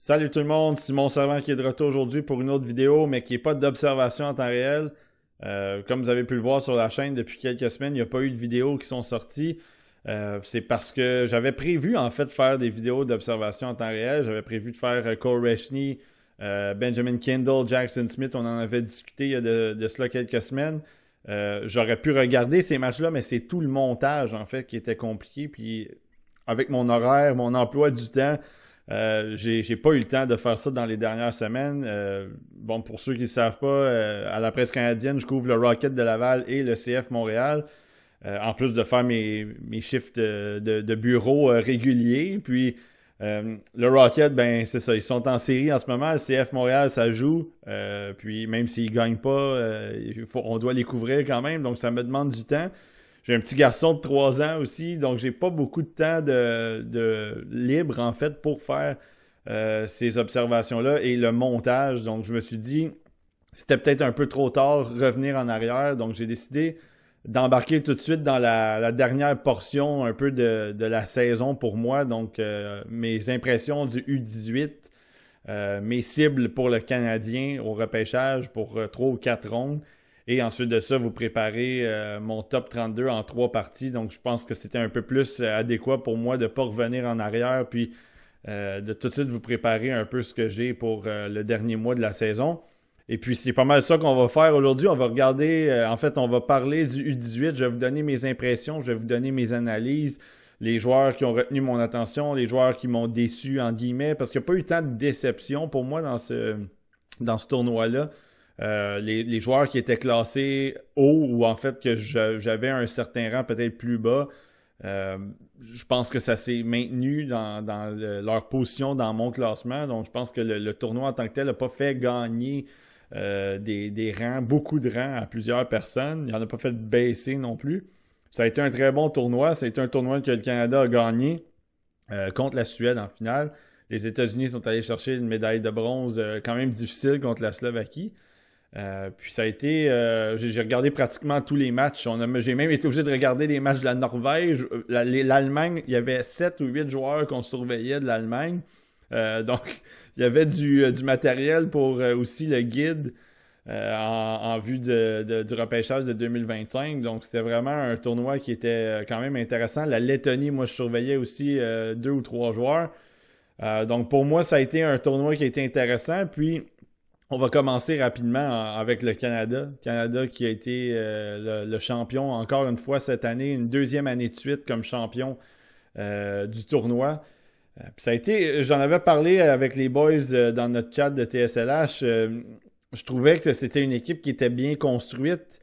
Salut tout le monde, Simon Servant qui est de retour aujourd'hui pour une autre vidéo, mais qui n'est pas d'observation en temps réel. Comme vous avez pu le voir sur la chaîne depuis quelques semaines, il n'y a pas eu de vidéos qui sont sorties. C'est parce que j'avais prévu en fait de faire des vidéos d'observation en temps réel. J'avais prévu de faire Cole Reshney, Benjamin Kendall, Jackson Smith. On en avait discuté il y a de cela quelques semaines. J'aurais pu regarder ces matchs-là, mais c'est tout le montage en fait qui était compliqué. Puis avec mon horaire, mon emploi du temps, j'ai pas eu le temps de faire ça dans les dernières semaines. Bon, pour ceux qui ne le savent pas, à la presse canadienne, je couvre le Rocket de Laval et le CF Montréal. En plus de faire mes shifts de bureau réguliers. Puis le Rocket, ben c'est ça, ils sont en série en ce moment. Le CF Montréal, ça joue. Puis même s'ils ne gagnent pas, on doit les couvrir quand même. Donc ça me demande du temps. J'ai un petit garçon de 3 ans aussi, donc j'ai pas beaucoup de temps de libre en fait pour faire ces observations-là et le montage. Donc je me suis dit, c'était peut-être un peu trop tard revenir en arrière, donc j'ai décidé d'embarquer tout de suite dans la dernière portion un peu de la saison pour moi. Donc mes impressions du U18, mes cibles pour le Canadien au repêchage pour 3 ou 4 rondes. Et ensuite de ça, vous préparez mon top 32 en 3 parties. Donc, je pense que c'était un peu plus adéquat pour moi de ne pas revenir en arrière, puis de tout de suite vous préparer un peu ce que j'ai pour le dernier mois de la saison. Et puis, c'est pas mal ça qu'on va faire aujourd'hui. On va regarder, en fait, on va parler du U18. Je vais vous donner mes impressions, je vais vous donner mes analyses, les joueurs qui ont retenu mon attention, les joueurs qui m'ont déçu, en guillemets, parce qu'il n'y a pas eu tant de déception pour moi dans ce tournoi-là. Les joueurs qui étaient classés haut ou en fait que j'avais un certain rang peut-être plus bas, je pense que ça s'est maintenu dans leur position dans mon classement. Donc je pense que le tournoi en tant que tel n'a pas fait gagner des rangs, beaucoup de rangs à plusieurs personnes. Il n'en a pas fait baisser non plus. Ça a été un très bon tournoi. Ça a été un tournoi que le Canada a gagné contre la Suède en finale. Les États-Unis sont allés chercher une médaille de bronze quand même difficile contre la Slovaquie. Puis ça a été, j'ai regardé pratiquement tous les matchs. J'ai même été obligé de regarder les matchs de la Norvège. L'Allemagne, il y avait 7 ou 8 joueurs qu'on surveillait de l'Allemagne. Donc, il y avait du matériel pour aussi le guide en vue du repêchage de 2025. Donc, c'était vraiment un tournoi qui était quand même intéressant. La Lettonie, moi, je surveillais aussi 2 ou 3 joueurs. Donc, pour moi, ça a été un tournoi qui a été intéressant. Puis, on va commencer rapidement avec le Canada. Canada qui a été le champion encore une fois cette année, une deuxième année de suite comme champion du tournoi. Puis ça a été, j'en avais parlé avec les boys dans notre chat de TSLH. Je trouvais que c'était une équipe qui était bien construite.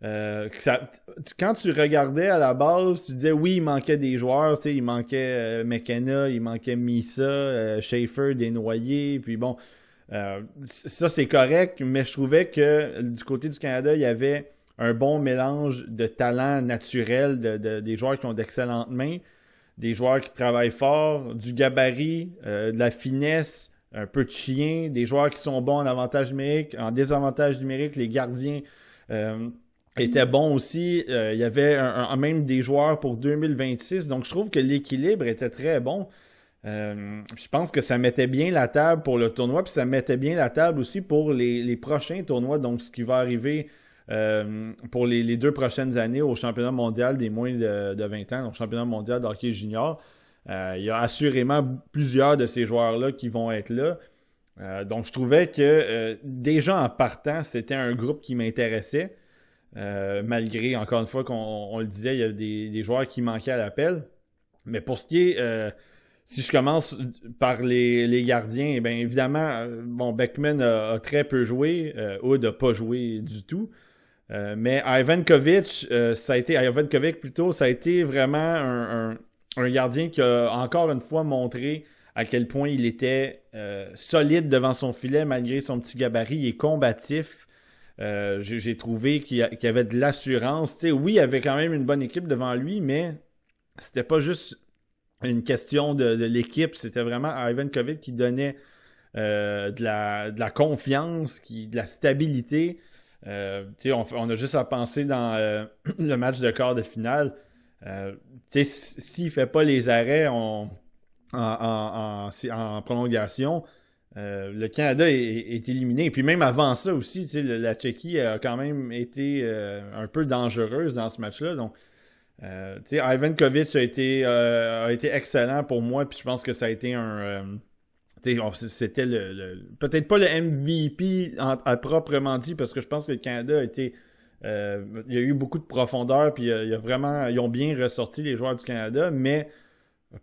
Quand tu regardais à la base, tu disais oui, il manquait des joueurs. Tu sais, il manquait McKenna, il manquait Misa, Schaefer, Desnoyers. Puis bon, ça, c'est correct, mais je trouvais que du côté du Canada, il y avait un bon mélange de talent naturel, des joueurs qui ont d'excellentes mains, des joueurs qui travaillent fort, du gabarit, de la finesse, un peu de chien, des joueurs qui sont bons en avantage numérique, en désavantage numérique, les gardiens étaient bons aussi. Il y avait même des joueurs pour 2026, donc je trouve que l'équilibre était très bon. Je pense que ça mettait bien la table pour le tournoi, puis ça mettait bien la table aussi pour les prochains tournois, donc ce qui va arriver pour les 2 prochaines années au championnat mondial des moins de 20 ans, donc championnat mondial de hockey junior. Il y a assurément plusieurs de ces joueurs-là qui vont être là. Donc je trouvais que déjà en partant, c'était un groupe qui m'intéressait, malgré, encore une fois, qu'on le disait, il y a des joueurs qui manquaient à l'appel. Mais pour ce qui est... si je commence par les gardiens, bien évidemment, bon, Beckman a très peu joué, Hood n'a pas joué du tout. Mais Ivankovic, Ivankovic plutôt, ça a été vraiment un gardien qui a encore une fois montré à quel point il était solide devant son filet malgré son petit gabarit. Il est combatif. J'ai trouvé qu'il y avait de l'assurance. Tu sais, oui, il avait quand même une bonne équipe devant lui, mais c'était pas juste une question de l'équipe. C'était vraiment Ivankovic qui donnait de la confiance, de la stabilité. On a juste à penser dans le match de quart de finale. S'il ne fait pas les arrêts, en prolongation. Le Canada est éliminé. Puis même avant ça aussi, la Tchéquie a quand même été un peu dangereuse dans ce match-là. Donc, Ivan Kovic a été excellent pour moi. Puis je pense que ça a été c'était peut-être pas le MVP à proprement dit, parce que je pense que le Canada a été... il y a eu beaucoup de profondeur, puis ils ont bien ressorti les joueurs du Canada, mais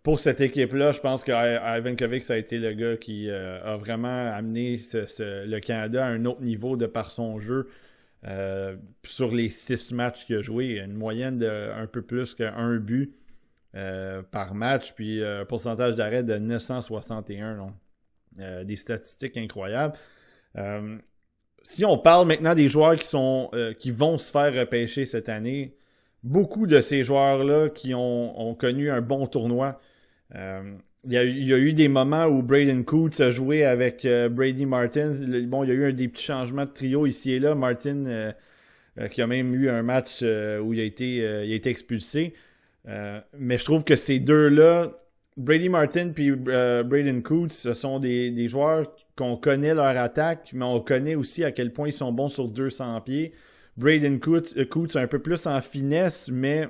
pour cette équipe-là, je pense que Ivan Kovic, ça a été le gars qui a vraiment amené le Canada à un autre niveau de par son jeu. Sur les 6 matchs qu'il a joué, une moyenne de un peu plus qu'un but par match, puis un pourcentage d'arrêt de 961. Donc, des statistiques incroyables. Si on parle maintenant des joueurs qui vont se faire repêcher cette année, beaucoup de ces joueurs-là qui ont connu un bon tournoi. Il y a eu des moments où Braden Coots a joué avec Brady Martin. Bon, il y a eu des petits changements de trio ici et là. Martin, qui a même eu un match où il a été expulsé. Mais je trouve que ces deux-là, Brady Martin et Braden Coots, ce sont des joueurs qu'on connaît leur attaque, mais on connaît aussi à quel point ils sont bons sur 200 pieds. Braden Coots un peu plus en finesse, mais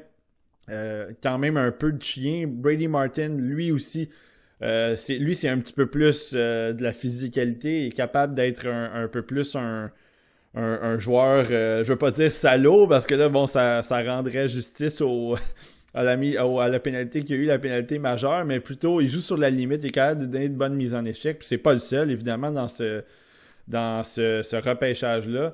quand même un peu de chien. Brady Martin, lui aussi, c'est un petit peu plus de la physicalité. Il est capable d'être un peu plus un joueur, je veux pas dire salaud, parce que là, bon, ça rendrait justice à la pénalité qu'il y a eu, la pénalité majeure, mais plutôt, il joue sur la limite, il est capable de donner de bonnes mises en échec. Puis c'est pas le seul, évidemment, dans ce repêchage-là.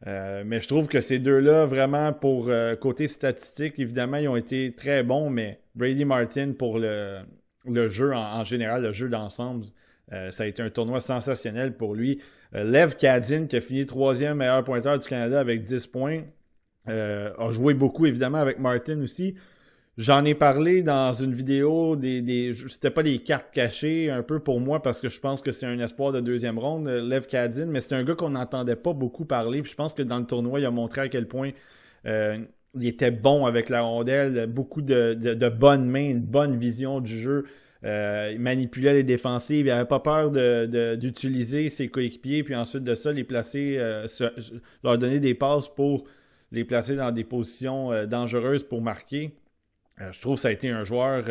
Mais je trouve que ces deux-là, vraiment, pour côté statistique, évidemment, ils ont été très bons, mais Brady Martin, pour le jeu en général, le jeu d'ensemble, ça a été un tournoi sensationnel pour lui. Lev Kadin, qui a fini 3e meilleur pointeur du Canada avec 10 points, a joué beaucoup, évidemment, avec Martin aussi. J'en ai parlé dans une vidéo, c'était pas des cartes cachées un peu pour moi, parce que je pense que c'est un espoir de 2e ronde, Lev Kadin, mais c'est un gars qu'on n'entendait pas beaucoup parler. Puis je pense que dans le tournoi, il a montré à quel point il était bon avec la rondelle, beaucoup de bonnes mains, une bonne vision du jeu. Il manipulait les défensives, il n'avait pas peur d'utiliser ses coéquipiers, puis ensuite de ça, les placer, leur donner des passes pour les placer dans des positions dangereuses pour marquer. Je trouve que ça a été un joueur,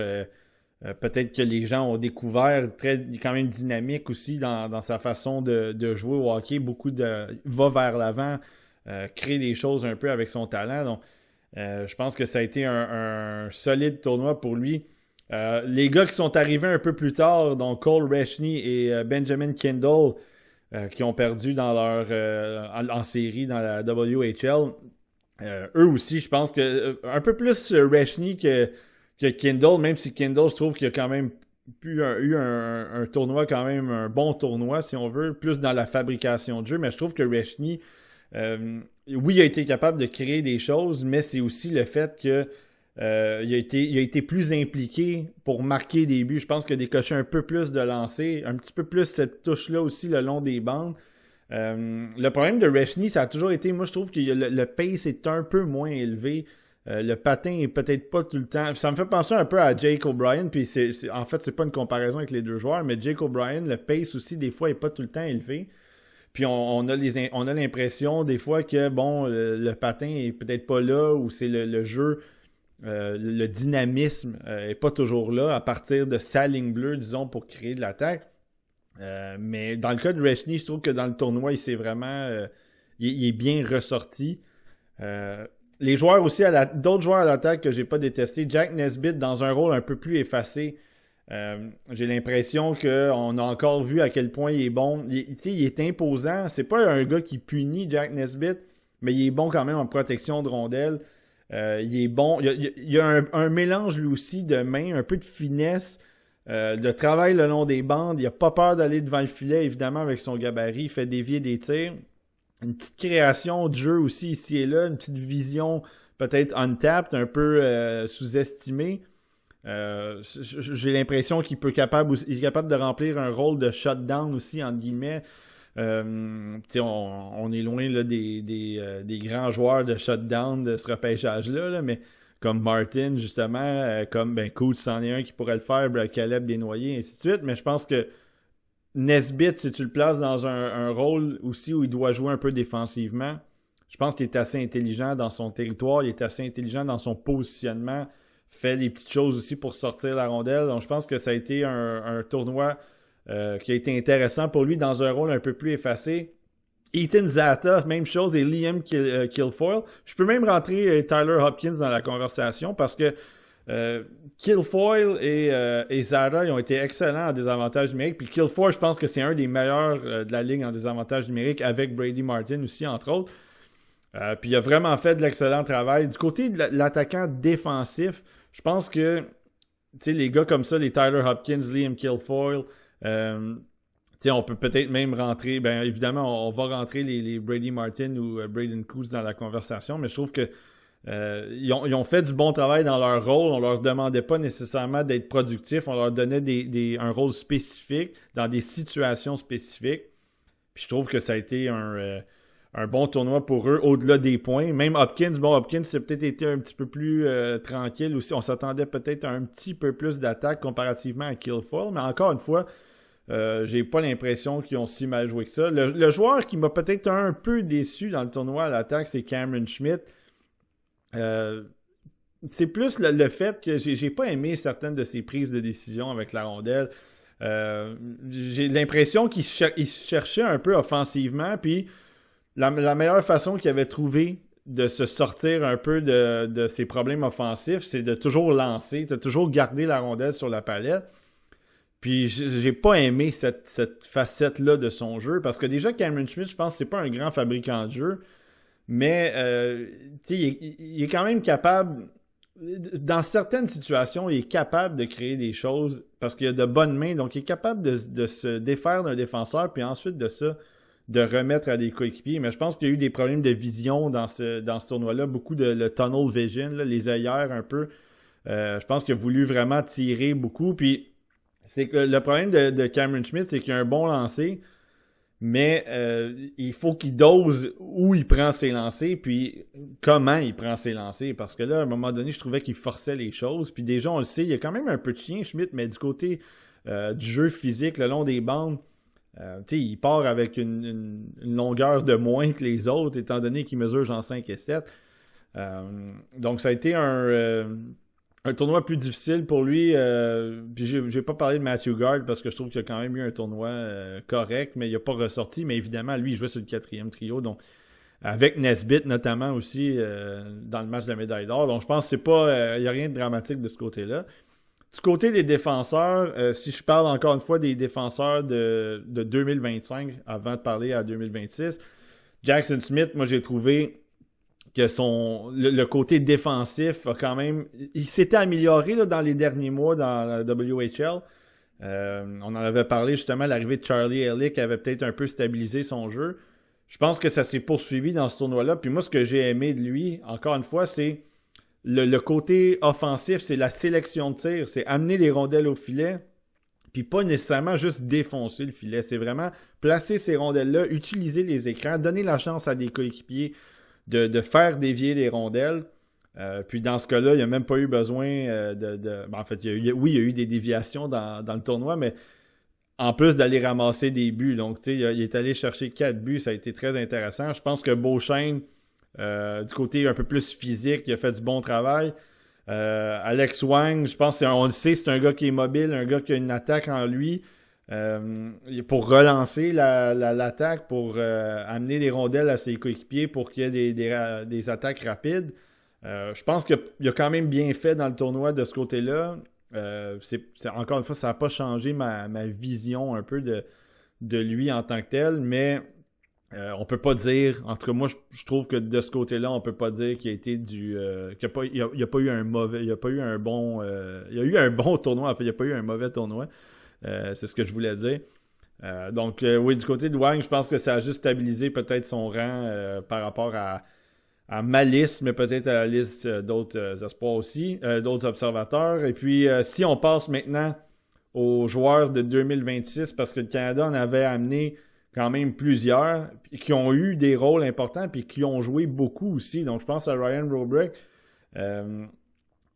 peut-être que les gens ont découvert, quand même dynamique aussi dans sa façon de jouer au hockey. Va vers l'avant, crée des choses un peu avec son talent. Donc, je pense que ça a été un solide tournoi pour lui. Les gars qui sont arrivés un peu plus tard, donc Cole Rechny et Benjamin Kendall, qui ont perdu en série dans la WHL, eux aussi, je pense que un peu plus Rechny que Kendall, même si Kendall, je trouve qu'il a quand même eu un tournoi, quand même un bon tournoi, si on veut, plus dans la fabrication de jeu, mais je trouve que Rechny, oui, il a été capable de créer des choses, mais c'est aussi le fait que il a été plus impliqué pour marquer des buts. Je pense qu'il a décoché un peu plus de lancers, un petit peu plus cette touche-là aussi le long des bandes. Le problème de Rechny, ça a toujours été, moi je trouve que le pace est un peu moins élevé. Le patin est peut-être pas tout le temps. Ça me fait penser un peu à Jake O'Brien, puis en fait, c'est pas une comparaison avec les deux joueurs, mais Jake O'Brien, le pace aussi, des fois, est pas tout le temps élevé. Puis on a l'impression, des fois, que bon, le patin est peut-être pas là, ou c'est le jeu, le dynamisme est pas toujours là, à partir de sa ligne bleue, disons, pour créer de l'attaque. Mais dans le cas de Rechny, je trouve que dans le tournoi, il s'est vraiment... il est bien ressorti. Les joueurs aussi, d'autres joueurs à l'attaque que j'ai pas détesté, Jack Nesbitt dans un rôle un peu plus effacé. J'ai l'impression qu'on a encore vu à quel point il est bon. Il est imposant. C'est pas un gars qui punit, Jack Nesbitt, mais il est bon quand même en protection de rondelles. Il est bon. Il y a un mélange lui aussi de main, un peu de finesse, de travail le long des bandes. Il n'a pas peur d'aller devant le filet, évidemment, avec son gabarit. Il fait dévier des tirs. Une petite création de jeu aussi ici et là, une petite vision peut-être untapped, un peu sous-estimée. J'ai l'impression qu'il il est capable de remplir un rôle de shutdown aussi, entre guillemets. On est loin là, des grands joueurs de shutdown de ce repêchage-là, mais comme Martin, justement, comme Cool, c'en est un qui pourrait le faire, Caleb Desnoyers, et ainsi de suite. Mais je pense que Nesbitt, si tu le places dans un rôle aussi où il doit jouer un peu défensivement, je pense qu'il est assez intelligent dans son territoire, il est assez intelligent dans son positionnement, fait des petites choses aussi pour sortir la rondelle. Donc je pense que ça a été un tournoi qui a été intéressant pour lui dans un rôle un peu plus effacé. Ethan Zata, même chose, et Liam Kilfoyle. Je peux même rentrer Tyler Hopkins dans la conversation parce que Kilfoyle et Zata, ils ont été excellents en désavantage numérique. Puis Kilfoyle, je pense que c'est un des meilleurs de la ligue en désavantage numérique avec Brady Martin aussi, entre autres. Puis il a vraiment fait de l'excellent travail. Du côté de l'attaquant défensif, je pense que les gars comme ça, les Tyler Hopkins, Liam Kilfoyle, on peut peut-être même rentrer, évidemment, on va rentrer les Brady Martin ou Braden Coos dans la conversation, mais je trouve que ils ont fait du bon travail dans leur rôle. On leur demandait pas nécessairement d'être productifs, on leur donnait un rôle spécifique dans des situations spécifiques. Puis je trouve que ça a été un bon tournoi pour eux, au-delà des points. Même Hopkins, c'est peut-être été un petit peu plus tranquille aussi. On s'attendait peut-être à un petit peu plus d'attaque comparativement à Kilfoyle, mais encore une fois, j'ai pas l'impression qu'ils ont si mal joué que ça. Le joueur qui m'a peut-être un peu déçu dans le tournoi à l'attaque, c'est Cameron Schmidt. C'est plus le fait que j'ai pas aimé certaines de ses prises de décision avec la rondelle. J'ai l'impression qu'il se cherchait un peu offensivement, puis la meilleure façon qu'il avait trouvé de se sortir un peu de ses problèmes offensifs, c'est de toujours lancer, de toujours garder la rondelle sur la palette. Puis j'ai pas aimé cette facette-là de son jeu, parce que déjà Cameron Schmidt, je pense que c'est pas un grand fabricant de jeu, mais il est quand même capable, dans certaines situations, il est capable de créer des choses, parce qu'il a de bonnes mains, donc il est capable de se défaire d'un défenseur, puis ensuite de ça, de remettre à des coéquipiers. Mais je pense qu'il y a eu des problèmes de vision dans ce tournoi-là, beaucoup de le tunnel vision, là, les œillères un peu. Je pense qu'il a voulu vraiment tirer beaucoup, puis c'est que le problème de Cameron Schmidt, c'est qu'il a un bon lancer, mais il faut qu'il dose où il prend ses lancers, puis comment il prend ses lancers. Parce que là, à un moment donné, je trouvais qu'il forçait les choses. Puis déjà, on le sait, il y a quand même un peu de chien, Schmidt, mais du côté du jeu physique, le long des bandes, il part avec une longueur de moins que les autres, étant donné qu'il mesure genre 5 et 7. Donc ça a été un tournoi plus difficile pour lui. Puis j'ai pas parlé de Matthew Guard parce que je trouve qu'il a quand même eu un tournoi correct, mais il n'a pas ressorti. Mais évidemment, lui, il jouait sur le 4e trio. Donc, avec Nesbitt notamment aussi dans le match de la médaille d'or. Donc, je pense que c'est pas. Il n'y a rien de dramatique de ce côté-là. Du côté des défenseurs, si je parle encore une fois des défenseurs de 2025, avant de parler à 2026, Jackson Smith, moi j'ai trouvé que le côté défensif a quand même... Il s'était amélioré là, dans les derniers mois dans la WHL. On en avait parlé justement, l'arrivée de Charlie Elick avait peut-être un peu stabilisé son jeu. Je pense que ça s'est poursuivi dans ce tournoi-là. Puis moi, ce que j'ai aimé de lui, encore une fois, c'est le côté offensif, c'est la sélection de tir. C'est amener les rondelles au filet, puis pas nécessairement juste défoncer le filet. C'est vraiment placer ces rondelles-là, utiliser les écrans, donner la chance à des coéquipiers de faire dévier les rondelles. Puis dans ce cas-là, il n'y a même pas eu besoin en fait, il y a eu des déviations dans le tournoi, mais en plus d'aller ramasser des buts. Donc, tu sais, il est allé chercher 4 buts. Ça a été très intéressant. Je pense que Beauchesne, du côté un peu plus physique, il a fait du bon travail. Alex Wang, je pense on le sait, c'est un gars qui est mobile, un gars qui a une attaque en lui. Pour relancer l'attaque, pour amener les rondelles à ses coéquipiers pour qu'il y ait des attaques rapides. Je pense qu'il a quand même bien fait dans le tournoi de ce côté-là. Encore une fois, ça n'a pas changé ma vision un peu de lui en tant que tel, mais on peut pas dire, en tout cas moi je trouve que de ce côté-là, on peut pas dire qu'il a été qu'il n'y a pas eu un mauvais, il y a pas eu un bon, il y a eu un bon tournoi, en fait, il n'y a pas eu un mauvais tournoi. C'est ce que je voulais dire. Donc, oui, du côté de Wang, je pense que ça a juste stabilisé peut-être son rang par rapport à ma liste, mais peut-être à la liste d'autres espoirs aussi, d'autres observateurs. Et puis, si on passe maintenant aux joueurs de 2026, parce que le Canada en avait amené quand même plusieurs, qui ont eu des rôles importants, puis qui ont joué beaucoup aussi. Donc, je pense à Ryan Robrick.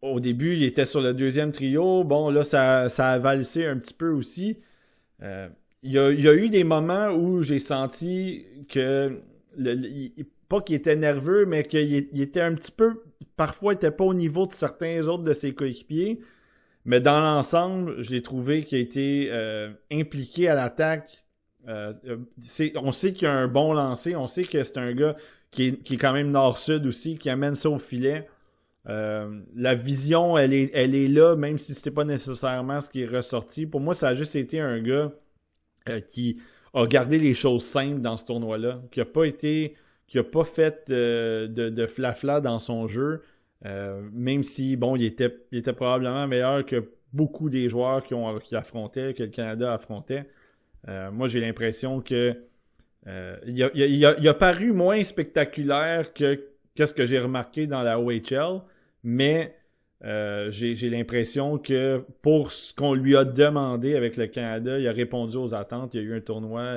au début, il était sur le deuxième trio. Bon, là, ça a valsé un petit peu aussi. Il y a eu des moments où j'ai senti que, pas qu'il était nerveux, mais qu'il était un petit peu, parfois, il n'était pas au niveau de certains autres de ses coéquipiers. Mais dans l'ensemble, je l'ai trouvé qu'il a été impliqué à l'attaque. On sait qu'il a un bon lancer. On sait que c'est un gars qui est quand même nord-sud aussi, qui amène ça au filet. La vision, elle est là, même si c'était pas nécessairement ce qui est ressorti. Pour moi, ça a juste été un gars qui a gardé les choses simples dans ce tournoi-là, qui a pas fait de flafla dans son jeu, même si, bon, il était probablement meilleur que beaucoup des joueurs qui affrontaient, que le Canada affrontait. Moi, j'ai l'impression que il a paru moins spectaculaire que qu'est-ce que j'ai remarqué dans la OHL, mais j'ai l'impression que pour ce qu'on lui a demandé avec le Canada, il a répondu aux attentes. Il y a eu un tournoi,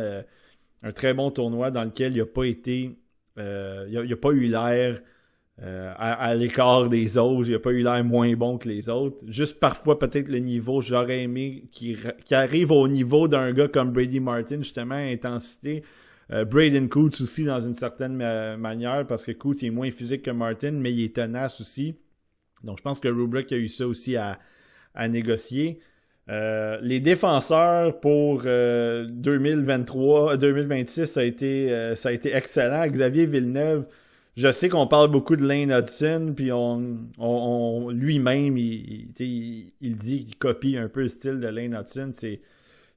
un très bon tournoi dans lequel il n'a pas été, il a pas eu l'air à l'écart des autres, il n'a pas eu l'air moins bon que les autres. Juste parfois, peut-être le niveau, j'aurais aimé qu'il arrive au niveau d'un gars comme Brady Martin, justement, à intensité. Braden Coots aussi, dans une certaine manière, parce que Coots est moins physique que Martin, mais il est tenace aussi. Donc, je pense que Rubrick a eu ça aussi à négocier. Les défenseurs pour 2023-2026, ça a été excellent. Xavier Villeneuve, je sais qu'on parle beaucoup de Lane Hudson, puis on lui-même, il dit qu'il copie un peu le style de Lane Hudson.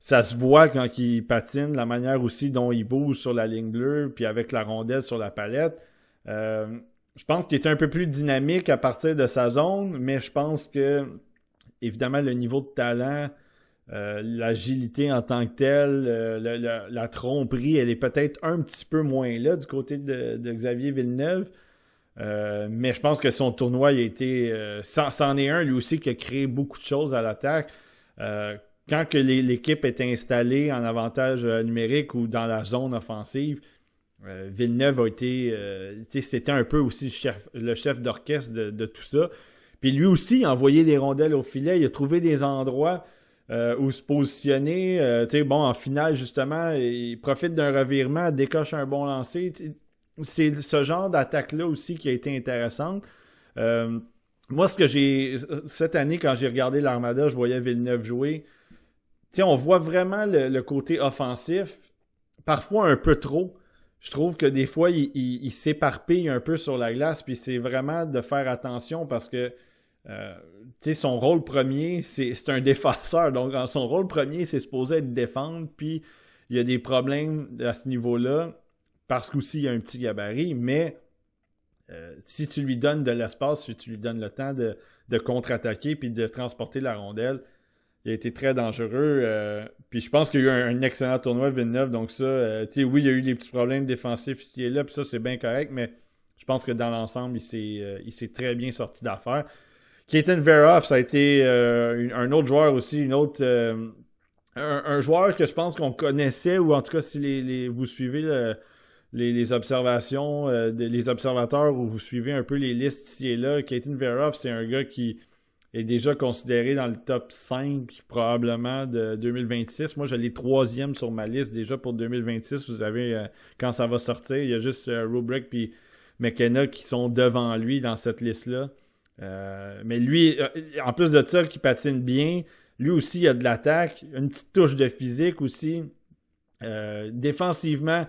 Ça se voit quand il patine, la manière aussi dont il bouge sur la ligne bleue, puis avec la rondelle sur la palette. Je pense qu'il était un peu plus dynamique à partir de sa zone, mais je pense que, évidemment, le niveau de talent, l'agilité en tant que telle, la tromperie, elle est peut-être un petit peu moins là du côté de Xavier Villeneuve. Mais je pense que son tournoi, il a été... c'en est un, lui aussi, qui a créé beaucoup de choses à l'attaque. Quand que l'équipe est installée en avantage numérique ou dans la zone offensive, Villeneuve a été... c'était un peu aussi le chef d'orchestre de tout ça. Puis lui aussi, il a envoyé des rondelles au filet. Il a trouvé des endroits où se positionner. Bon, en finale, justement, il profite d'un revirement, décoche un bon lancer. C'est ce genre d'attaque-là aussi qui a été intéressante. Moi, ce que j'ai... Cette année, quand j'ai regardé l'Armada, je voyais Villeneuve jouer. On voit vraiment le côté offensif, parfois un peu trop. Je trouve que des fois, il s'éparpille un peu sur la glace, puis c'est vraiment de faire attention parce que son rôle premier, c'est un défenseur. Donc, son rôle premier, c'est supposé être défendre, puis il y a des problèmes à ce niveau-là parce qu'aussi, il y a un petit gabarit, mais si tu lui donnes de l'espace, si tu lui donnes le temps de contre-attaquer puis de transporter la rondelle, il a été très dangereux. Puis je pense qu'il y a eu un excellent tournoi Villeneuve. Donc ça, oui, il y a eu des petits problèmes défensifs ici et là, puis ça, c'est bien correct, mais je pense que dans l'ensemble, il s'est très bien sorti d'affaire. Keaton Veroff, ça a été un autre joueur aussi, un joueur que je pense qu'on connaissait, ou en tout cas, si vous suivez les observations, les observateurs, ou vous suivez un peu les listes ici et là, Keaton Veroff, c'est un gars qui est déjà considéré dans le top 5 probablement de 2026. Moi, je l'ai 3e sur ma liste déjà pour 2026. Vous savez, quand ça va sortir, il y a juste Rubrick puis McKenna qui sont devant lui dans cette liste-là. Mais lui, en plus de ça, qui patine bien, lui aussi, il a de l'attaque, une petite touche de physique aussi. Défensivement,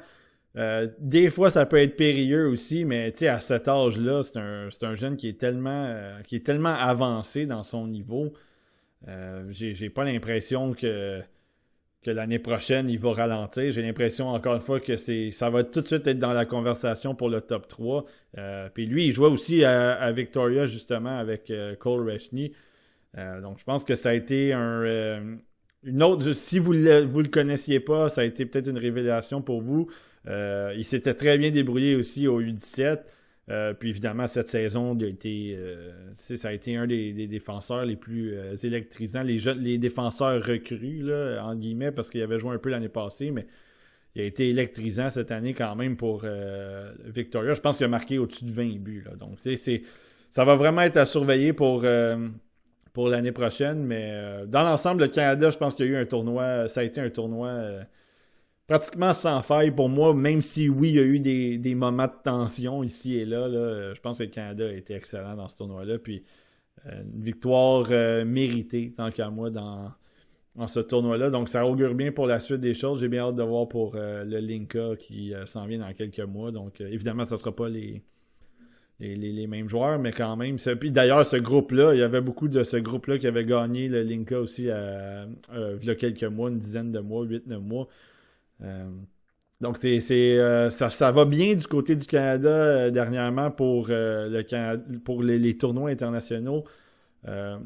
des fois, ça peut être périlleux aussi, mais à cet âge-là, c'est un jeune qui est tellement avancé dans son niveau. J'ai pas l'impression que l'année prochaine, il va ralentir. J'ai l'impression, encore une fois, que ça va tout de suite être dans la conversation pour le top 3. Puis lui, il jouait aussi à Victoria, justement, avec Cole Rechny. Donc, je pense que ça a été une autre... Si vous le connaissiez pas, ça a été peut-être une révélation pour vous. Il s'était très bien débrouillé aussi au U17. Puis évidemment, cette saison, ça a été un des défenseurs les plus électrisants, les défenseurs recrues, là, en guillemets, parce qu'il avait joué un peu l'année passée, mais il a été électrisant cette année quand même pour Victoria. Je pense qu'il a marqué au-dessus de 20 buts. Là. Donc, ça va vraiment être à surveiller pour l'année prochaine. Mais dans l'ensemble, le Canada, je pense qu'il y a eu un tournoi, ça a été un tournoi pratiquement sans faille pour moi, même si oui, il y a eu des moments de tension ici et là. Je pense que le Canada a été excellent dans ce tournoi-là. Puis une victoire méritée, tant qu'à moi, dans ce tournoi-là. Donc, ça augure bien pour la suite des choses. J'ai bien hâte de voir pour le Linka qui s'en vient dans quelques mois. Donc, évidemment, ça ne sera pas les mêmes joueurs, mais quand même. Puis d'ailleurs, ce groupe-là, il y avait beaucoup de ce groupe-là qui avait gagné le Linka aussi il y a quelques mois, une dizaine de mois, 8-9 mois. Donc, ça va bien du côté du Canada dernièrement pour les tournois internationaux.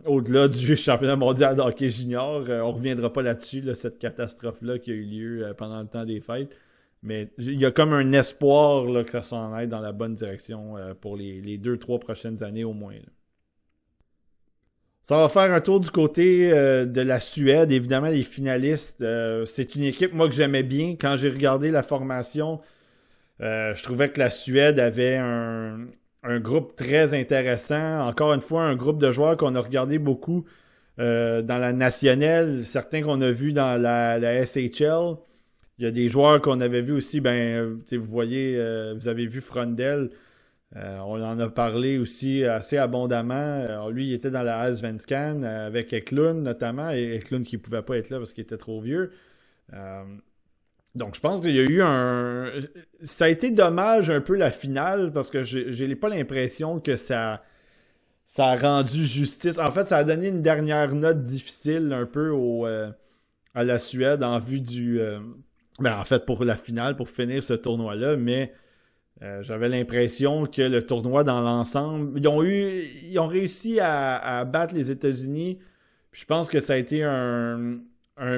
Au-delà du championnat mondial de hockey junior, on ne reviendra pas là-dessus, cette catastrophe-là qui a eu lieu pendant le temps des fêtes. Mais il y a comme un espoir là, que ça s'en aille dans la bonne direction pour les 2-3 prochaines années au moins. Là. Ça va faire un tour du côté de la Suède. Évidemment, les finalistes, c'est une équipe, moi, que j'aimais bien. Quand j'ai regardé la formation, je trouvais que la Suède avait un groupe très intéressant. Encore une fois, un groupe de joueurs qu'on a regardé beaucoup dans la nationale, certains qu'on a vus dans la SHL. Il y a des joueurs qu'on avait vus aussi, vous voyez, vous avez vu Frondel. On en a parlé aussi assez abondamment. Lui, il était dans la Allsvenskan avec Eklund notamment, et Eklund qui ne pouvait pas être là parce qu'il était trop vieux. Donc, je pense qu'il y a eu ça a été dommage un peu la finale parce que j'ai pas l'impression que ça a rendu justice. En fait, ça a donné une dernière note difficile un peu à la Suède en vue en fait, pour la finale, pour finir ce tournoi-là, mais j'avais l'impression que le tournoi dans l'ensemble, ils ont réussi à battre les États-Unis. Je pense que ça a été un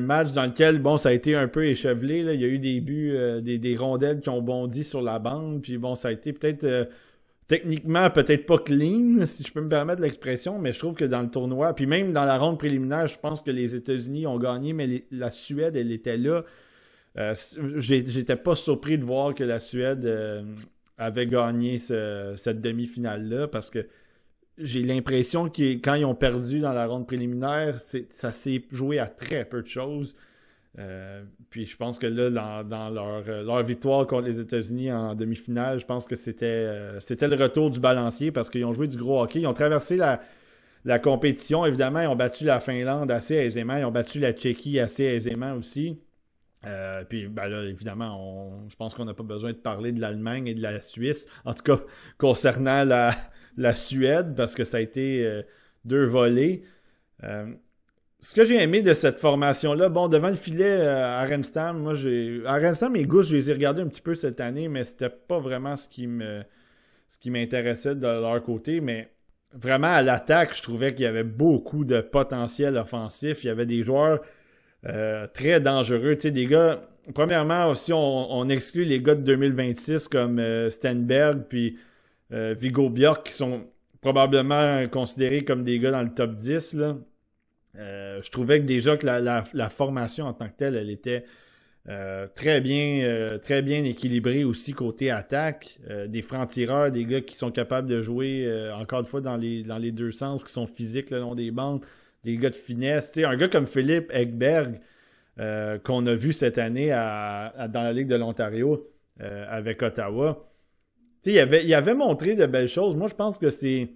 match dans lequel, ça a été un peu échevelé. Là. Il y a eu des buts, des rondelles qui ont bondi sur la bande. Puis ça a été peut-être techniquement peut-être pas clean, si je peux me permettre l'expression, mais je trouve que dans le tournoi, puis même dans la ronde préliminaire, je pense que les États-Unis ont gagné, mais la Suède, elle était là. J'étais pas surpris de voir que la Suède avait gagné cette demi-finale-là parce que j'ai l'impression que quand ils ont perdu dans la ronde préliminaire, ça s'est joué à très peu de choses. Puis je pense que là, dans leur victoire contre les États-Unis en demi-finale, je pense que c'était le retour du balancier parce qu'ils ont joué du gros hockey. Ils ont traversé la compétition. Évidemment, ils ont battu la Finlande assez aisément. Ils ont battu la Tchéquie assez aisément aussi. Puis là, évidemment, je pense qu'on n'a pas besoin de parler de l'Allemagne et de la Suisse, en tout cas concernant la Suède, parce que ça a été 2 volées. Ce que j'ai aimé de cette formation-là, devant le filet à Arenstam, Arenstam et Gouche, je les ai regardés un petit peu cette année, mais c'était pas vraiment ce qui m'intéressait de leur côté, mais vraiment à l'attaque, je trouvais qu'il y avait beaucoup de potentiel offensif. Il y avait des joueurs très dangereux. Tu sais, des gars, premièrement, aussi, on exclut les gars de 2026 comme Stenberg puis Viggo Bjork qui sont probablement considérés comme des gars dans le top 10. Là. Je trouvais que déjà que la formation en tant que telle, elle était très bien équilibrée aussi côté attaque. Des francs-tireurs, des gars qui sont capables de jouer, encore une fois, dans les deux sens, qui sont physiques le long des bandes. Des gars de finesse. T'sais, un gars comme Philippe Ekberg, qu'on a vu cette année dans la Ligue de l'Ontario avec Ottawa, il avait montré de belles choses. Moi, je pense que c'est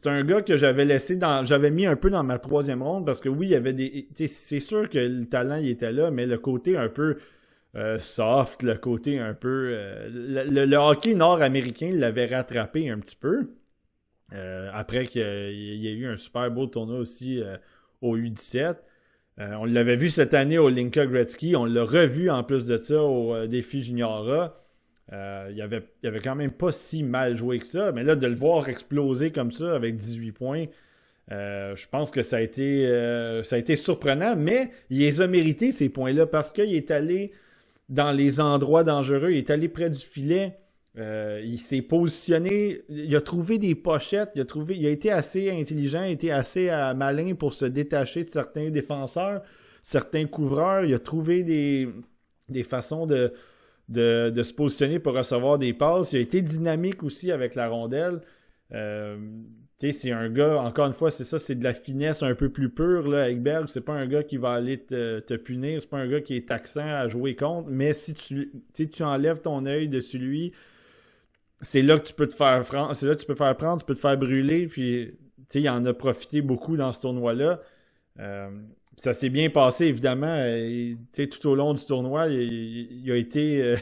un gars que j'avais mis un peu dans ma 3e ronde parce que oui, il y avait c'est sûr que le talent il était là, mais le côté un peu soft, le côté un peu... le hockey nord-américain l'avait rattrapé un petit peu. Après qu'il y ait eu un super beau tournoi aussi au U17. On l'avait vu cette année au Linka Gretzky. On l'a revu en plus de ça au défi Juniora. Il avait quand même pas si mal joué que ça. Mais là, de le voir exploser comme ça avec 18 points, je pense que ça a été surprenant. Mais il les a mérités ces points-là parce qu'il est allé dans les endroits dangereux. Il est allé près du filet. Il s'est positionné, il a trouvé des pochettes, il a été assez intelligent, il a été assez malin pour se détacher de certains défenseurs, certains couvreurs. Il a trouvé des façons de se positionner pour recevoir des passes. Il a été dynamique aussi avec la rondelle. Euh, Tu sais, c'est un gars, encore une fois, c'est ça, c'est de la finesse un peu plus pure, là, avec Berg. C'est pas un gars qui va aller te punir, c'est pas un gars qui est taxant à jouer contre, mais si tu enlèves ton œil dessus lui, c'est là que tu peux te faire prendre, c'est là que tu peux te faire prendre, tu peux te faire brûler, puis tu sais, il en a profité beaucoup dans ce tournoi-là. Euh, Ça s'est bien passé, évidemment. Tu sais, tout au long du tournoi, il a été.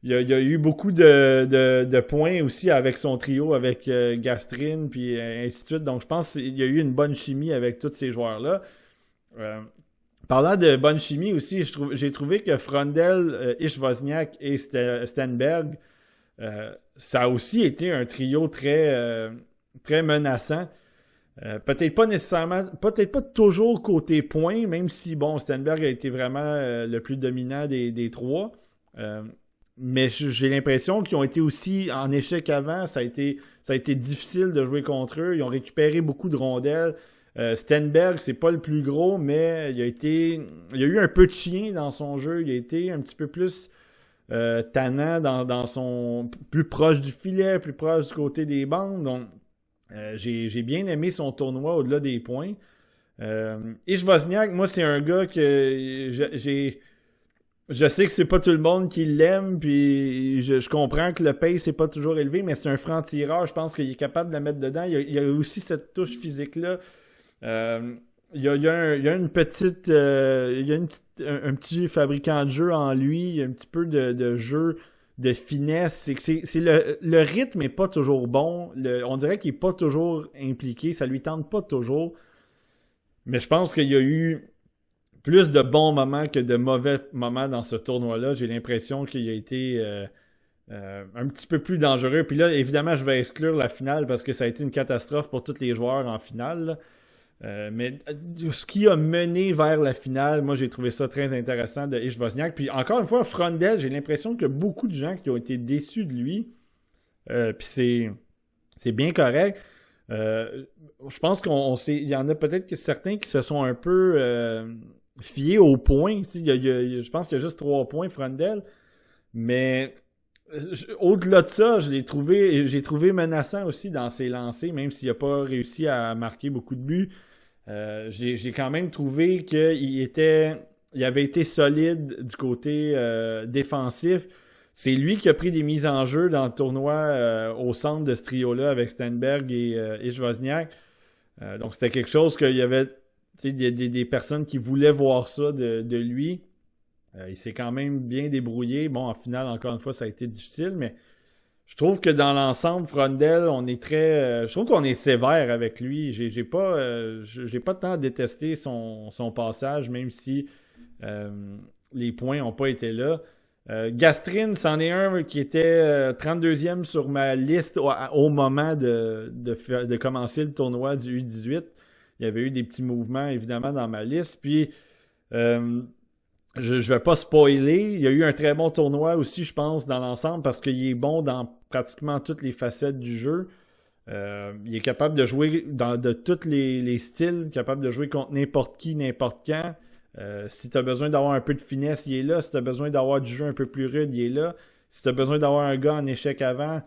Il y a eu beaucoup de points aussi avec son trio, avec Gastrine, puis ainsi de suite. Donc, je pense qu'il y a eu une bonne chimie avec tous ces joueurs-là. Euh, Parlant de bonne chimie aussi, j'ai trouvé que Frondel, Ishvozniak et Stenberg, ça a aussi été un trio très menaçant. Peut-être pas nécessairement, peut-être pas toujours côté points, même si, bon, Stenberg a été vraiment le plus dominant des trois. Euh, mais j'ai l'impression qu'ils ont été aussi en échec avant. Ça a été difficile de jouer contre eux. Ils ont récupéré beaucoup de rondelles. Stenberg, c'est pas le plus gros, mais il a eu un peu de chien dans son jeu. Il a été un petit peu plus tannant dans son plus proche du filet, plus proche du côté des bandes. Donc, j'ai bien aimé son tournoi au-delà des points. Ishvozniak, moi, c'est un gars que je sais que c'est pas tout le monde qui l'aime, puis je comprends que le pace c'est pas toujours élevé, mais c'est un franc-tireur. Je pense qu'il est capable de la mettre dedans. Il y a aussi cette touche physique-là. Il y a une petite. Il y a un petit fabricant de jeu en lui. Il y a un petit peu de jeu, de finesse. C'est le rythme est pas toujours bon. On dirait qu'il est pas toujours impliqué. Ça lui tente pas toujours. Mais je pense qu'il y a eu plus de bons moments que de mauvais moments dans ce tournoi-là. J'ai l'impression qu'il a été un petit peu plus dangereux. Puis là, évidemment, je vais exclure la finale parce que ça a été une catastrophe pour tous les joueurs en finale. Mais ce qui a mené vers la finale, moi, j'ai trouvé ça très intéressant de Ishvozniak. Puis encore une fois, Frondel, j'ai l'impression qu'il y a beaucoup de gens qui ont été déçus de lui. Puis c'est bien correct. Je pense il y en a peut-être certains qui se sont un peu fiés aux points. Je pense qu'il y a juste 3 points, Frondel. Mais au-delà de ça, j'ai trouvé menaçant aussi dans ses lancers, même s'il n'a pas réussi à marquer beaucoup de buts. J'ai quand même trouvé il avait été solide du côté défensif. C'est lui qui a pris des mises en jeu dans le tournoi au centre de ce trio-là avec Stenberg et Ishvozniak. Donc c'était quelque chose qu'il y avait des personnes qui voulaient voir ça de lui. Il s'est quand même bien débrouillé. Bon, en finale, encore une fois, ça a été difficile, mais je trouve que dans l'ensemble, Frondel, on est très. Je trouve qu'on est sévère avec lui. J'ai pas tant détesté son passage, même si les points n'ont pas été là. Gastrine, c'en est un qui était 32e sur ma liste au moment de commencer le tournoi du U18. Il y avait eu des petits mouvements, évidemment, dans ma liste. Puis, je vais pas spoiler. Il y a eu un très bon tournoi aussi, je pense, dans l'ensemble, parce qu'il est bon dans pratiquement toutes les facettes du jeu. Il est capable de jouer de tous les styles, capable de jouer contre n'importe qui, n'importe quand. Si tu as besoin d'avoir un peu de finesse, il est là. Si tu as besoin d'avoir du jeu un peu plus rude, il est là. Si tu as besoin d'avoir un gars en échec avant,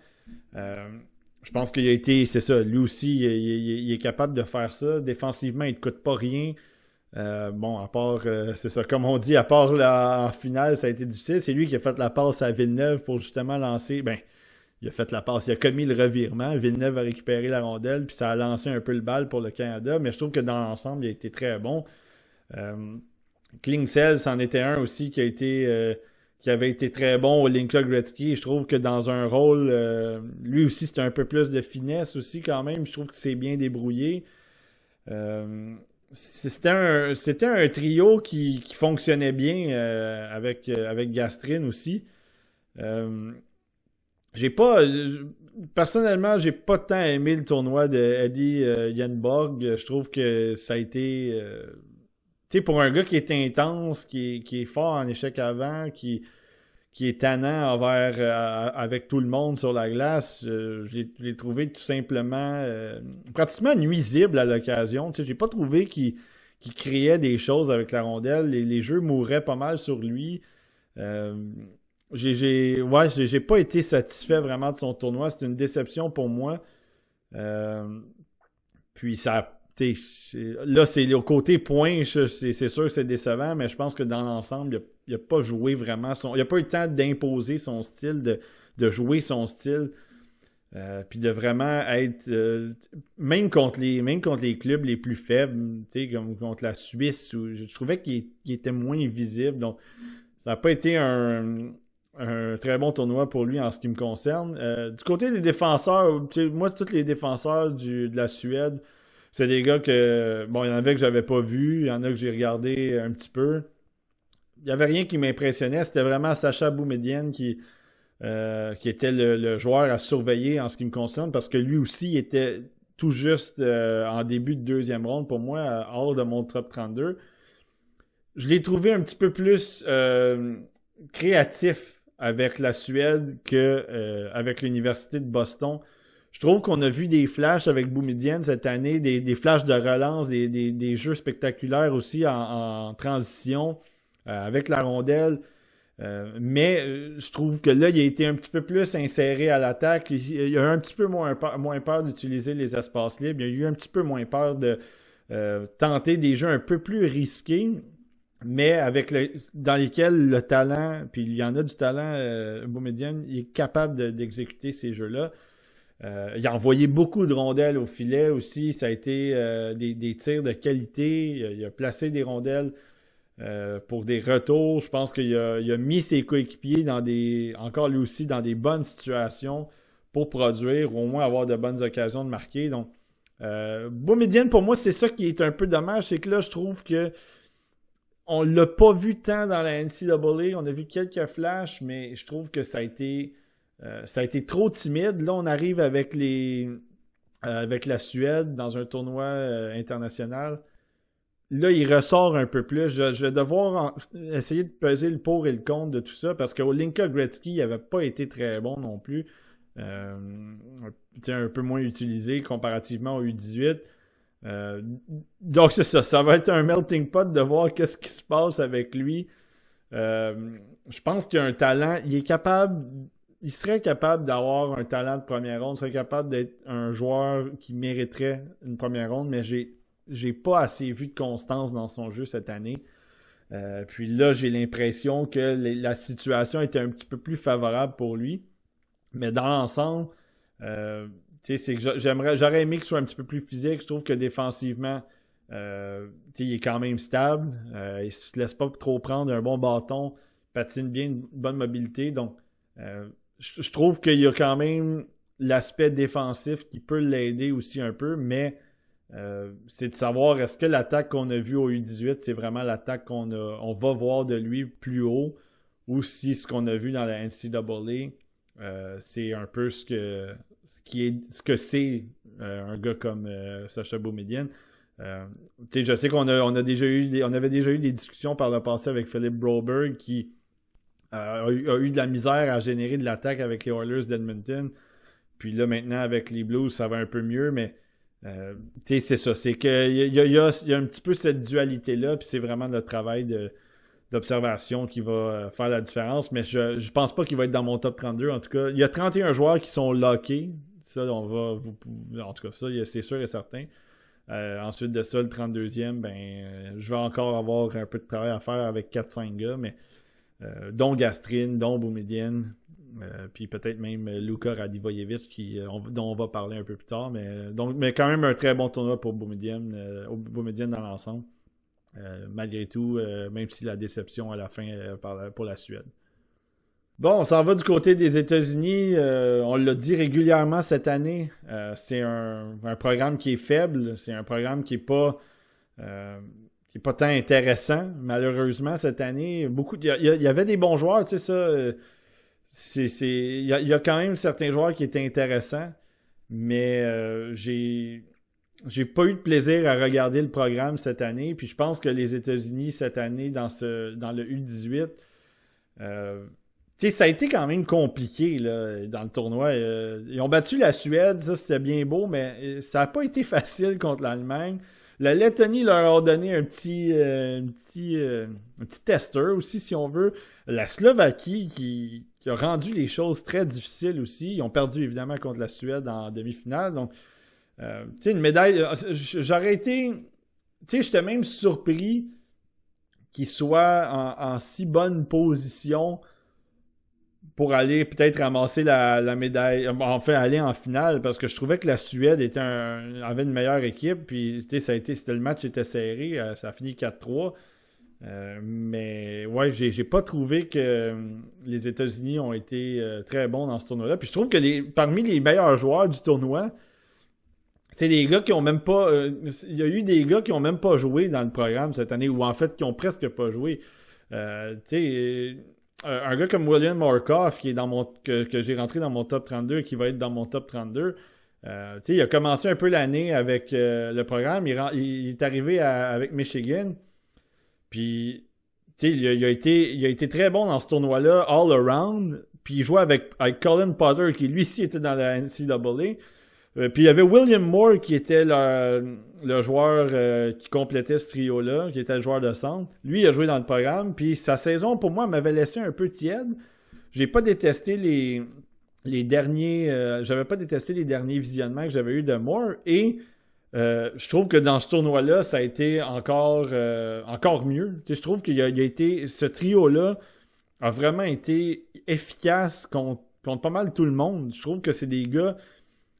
je pense qu'il a été, c'est ça, lui aussi, il est capable de faire ça. Défensivement, il ne te coûte pas rien. Bon, à part, c'est ça, comme on dit, à part en finale, ça a été difficile. C'est lui qui a fait la passe à Villeneuve pour justement lancer. Ben, il a fait la passe, il a commis le revirement. Villeneuve a récupéré la rondelle, puis ça a lancé un peu le bal pour le Canada. Mais je trouve que dans l'ensemble, il a été très bon. Klingsel, c'en était un aussi qui avait été très bon au Linka Gretzky. Je trouve que dans un rôle, lui aussi, c'était un peu plus de finesse aussi quand même. Je trouve que c'est bien débrouillé. C'était un trio qui fonctionnait bien avec Gastrine aussi. Personnellement, j'ai pas tant aimé le tournoi de Eddie Yenborg. Je trouve que ça a été tu sais, pour un gars qui est intense, qui est fort en échec avant, qui est tannant avec tout le monde sur la glace, je l'ai trouvé tout simplement pratiquement nuisible à l'occasion. Tu sais, j'ai pas trouvé qu'il créait des choses avec la rondelle. Les jeux mouraient pas mal sur lui. J'ai pas été satisfait vraiment de son tournoi. C'est une déception pour moi. Puis ça, là, c'est au côté point, c'est sûr que c'est décevant, mais je pense que dans l'ensemble, il n'a pas joué vraiment il n'a pas eu le temps d'imposer son style, de jouer son style. Puis de vraiment être même contre les clubs les plus faibles, comme contre la Suisse, où je trouvais qu'il était moins visible. Donc ça n'a pas été un très bon tournoi pour lui en ce qui me concerne. Du côté des défenseurs, moi tous les défenseurs de la Suède, c'est des gars que bon, il y en avait que j'avais pas vu, il y en a que j'ai regardé un petit peu. Il n'y avait rien qui m'impressionnait, c'était vraiment Sacha Boumedienne qui était le joueur à surveiller en ce qui me concerne, parce que lui aussi était tout juste en début de deuxième ronde pour moi, hors de mon top 32. Je l'ai trouvé un petit peu plus créatif avec la Suède qu'avec l'Université de Boston. Je trouve qu'on a vu des flashs avec Boumedienne cette année, des flashs de relance, des jeux spectaculaires aussi en transition avec la rondelle. Mais je trouve que là, il a été un petit peu plus inséré à l'attaque. Il a un petit peu moins peur d'utiliser les espaces libres. Il a eu un petit peu moins peur de tenter des jeux un peu plus risqués, mais dans lesquels le talent, puis il y en a du talent, Boumedienne, il est capable d'exécuter ces jeux-là. Il a envoyé beaucoup de rondelles au filet aussi. Ça a été des tirs de qualité. Il a placé des rondelles pour des retours. Je pense qu'il a mis ses coéquipiers encore lui aussi dans des bonnes situations pour produire, ou au moins avoir de bonnes occasions de marquer. Donc, Boumedienne, pour moi, c'est ça qui est un peu dommage, c'est que là, je trouve que on l'a pas vu tant dans la NCAA. On a vu quelques flashs, mais je trouve que ça a été trop timide. Là, on arrive avec la Suède dans un tournoi international. Là, il ressort un peu plus. Je vais devoir essayer de peser le pour et le contre de tout ça, parce qu'au Linka Gretzky, il n'avait pas été très bon non plus. Un peu moins utilisé comparativement au U18. Donc, c'est ça. Ça va être un melting pot de voir qu'est-ce qui se passe avec lui. Je pense qu'il a un talent. Il serait capable d'avoir un talent de première ronde. Il serait capable d'être un joueur qui mériterait une première ronde, mais j'ai pas assez vu de constance dans son jeu cette année. Puis là, j'ai l'impression que la situation était un petit peu plus favorable pour lui. Mais dans l'ensemble, c'est que j'aurais aimé qu'il soit un petit peu plus physique. Je trouve que défensivement, il est quand même stable. Il ne se laisse pas trop prendre un bon bâton. Patine bien, une bonne mobilité. Donc, je trouve qu'il y a quand même l'aspect défensif qui peut l'aider aussi un peu, mais c'est de savoir est-ce que l'attaque qu'on a vue au U18, c'est vraiment l'attaque qu'on va voir de lui plus haut, ou si ce qu'on a vu dans la NCAA, c'est un peu ce que c'est un gars comme Sacha Boumedienne. Je sais qu'on avait déjà eu des discussions par le passé avec Philippe Broberg qui a eu de la misère à générer de l'attaque avec les Oilers d'Edmonton. Puis là, maintenant, avec les Blues, ça va un peu mieux, mais c'est ça. C'est qu'il y a un petit peu cette dualité-là, puis c'est vraiment le travail d'observation qui va faire la différence, mais je pense pas qu'il va être dans mon top 32. En tout cas, il y a 31 joueurs qui sont lockés. Ça, en tout cas, ça, c'est sûr et certain. Ensuite de ça, le 32e, je vais encore avoir un peu de travail à faire avec 4-5 gars, mais dont Gastrine, dont Boumedienne, puis peut-être même Luka Radivojevic, dont on va parler un peu plus tard, mais quand même un très bon tournoi pour Boumedienne dans l'ensemble. Malgré tout, même si la déception à la fin pour la Suède. Bon, on s'en va du côté des États-Unis. On l'a dit régulièrement cette année. C'est un programme qui est faible. C'est un programme qui est pas tant intéressant, malheureusement, cette année. Il y avait des bons joueurs, tu sais, ça. Il y a quand même certains joueurs qui étaient intéressants, mais j'ai pas eu de plaisir à regarder le programme cette année. Puis je pense que les États-Unis, cette année, dans le U18, ça a été quand même compliqué là, dans le tournoi. Ils ont battu la Suède, ça c'était bien beau, mais ça n'a pas été facile contre l'Allemagne. La Lettonie leur a donné un petit testeur aussi, si on veut. La Slovaquie qui a rendu les choses très difficiles aussi. Ils ont perdu évidemment contre la Suède en demi-finale. Donc, Une médaille, j'aurais été... j'étais même surpris qu'il soit en si bonne position pour aller peut-être ramasser la médaille, enfin aller en finale, parce que je trouvais que la Suède avait une meilleure équipe, puis le match était serré, ça a fini 4-3. Mais ouais, j'ai pas trouvé que les États-Unis ont été très bons dans ce tournoi-là. Puis je trouve que parmi les meilleurs joueurs du tournoi, c'est des gars qui ont même pas. Il y a eu des gars qui ont même pas joué dans le programme cette année, ou en fait qui ont presque pas joué. Un gars comme William Morkov qui est que j'ai rentré dans mon top 32 et qui va être dans mon top 32. Il a commencé un peu l'année avec le programme. Il est arrivé avec Michigan. Puis, il a été très bon dans ce tournoi-là, all around. Puis, il jouait avec Colin Potter, qui lui aussi était dans la NCAA. Puis, il y avait William Moore, qui était le joueur qui complétait ce trio-là, qui était le joueur de centre. Lui, il a joué dans le programme. Puis, sa saison, pour moi, m'avait laissé un peu tiède. J'ai pas détesté les derniers... j'avais pas détesté les derniers visionnements que j'avais eu de Moore. Et... je trouve que dans ce tournoi-là, ça a été encore mieux. Je trouve ce trio-là a vraiment été efficace contre pas mal tout le monde. Je trouve que c'est des gars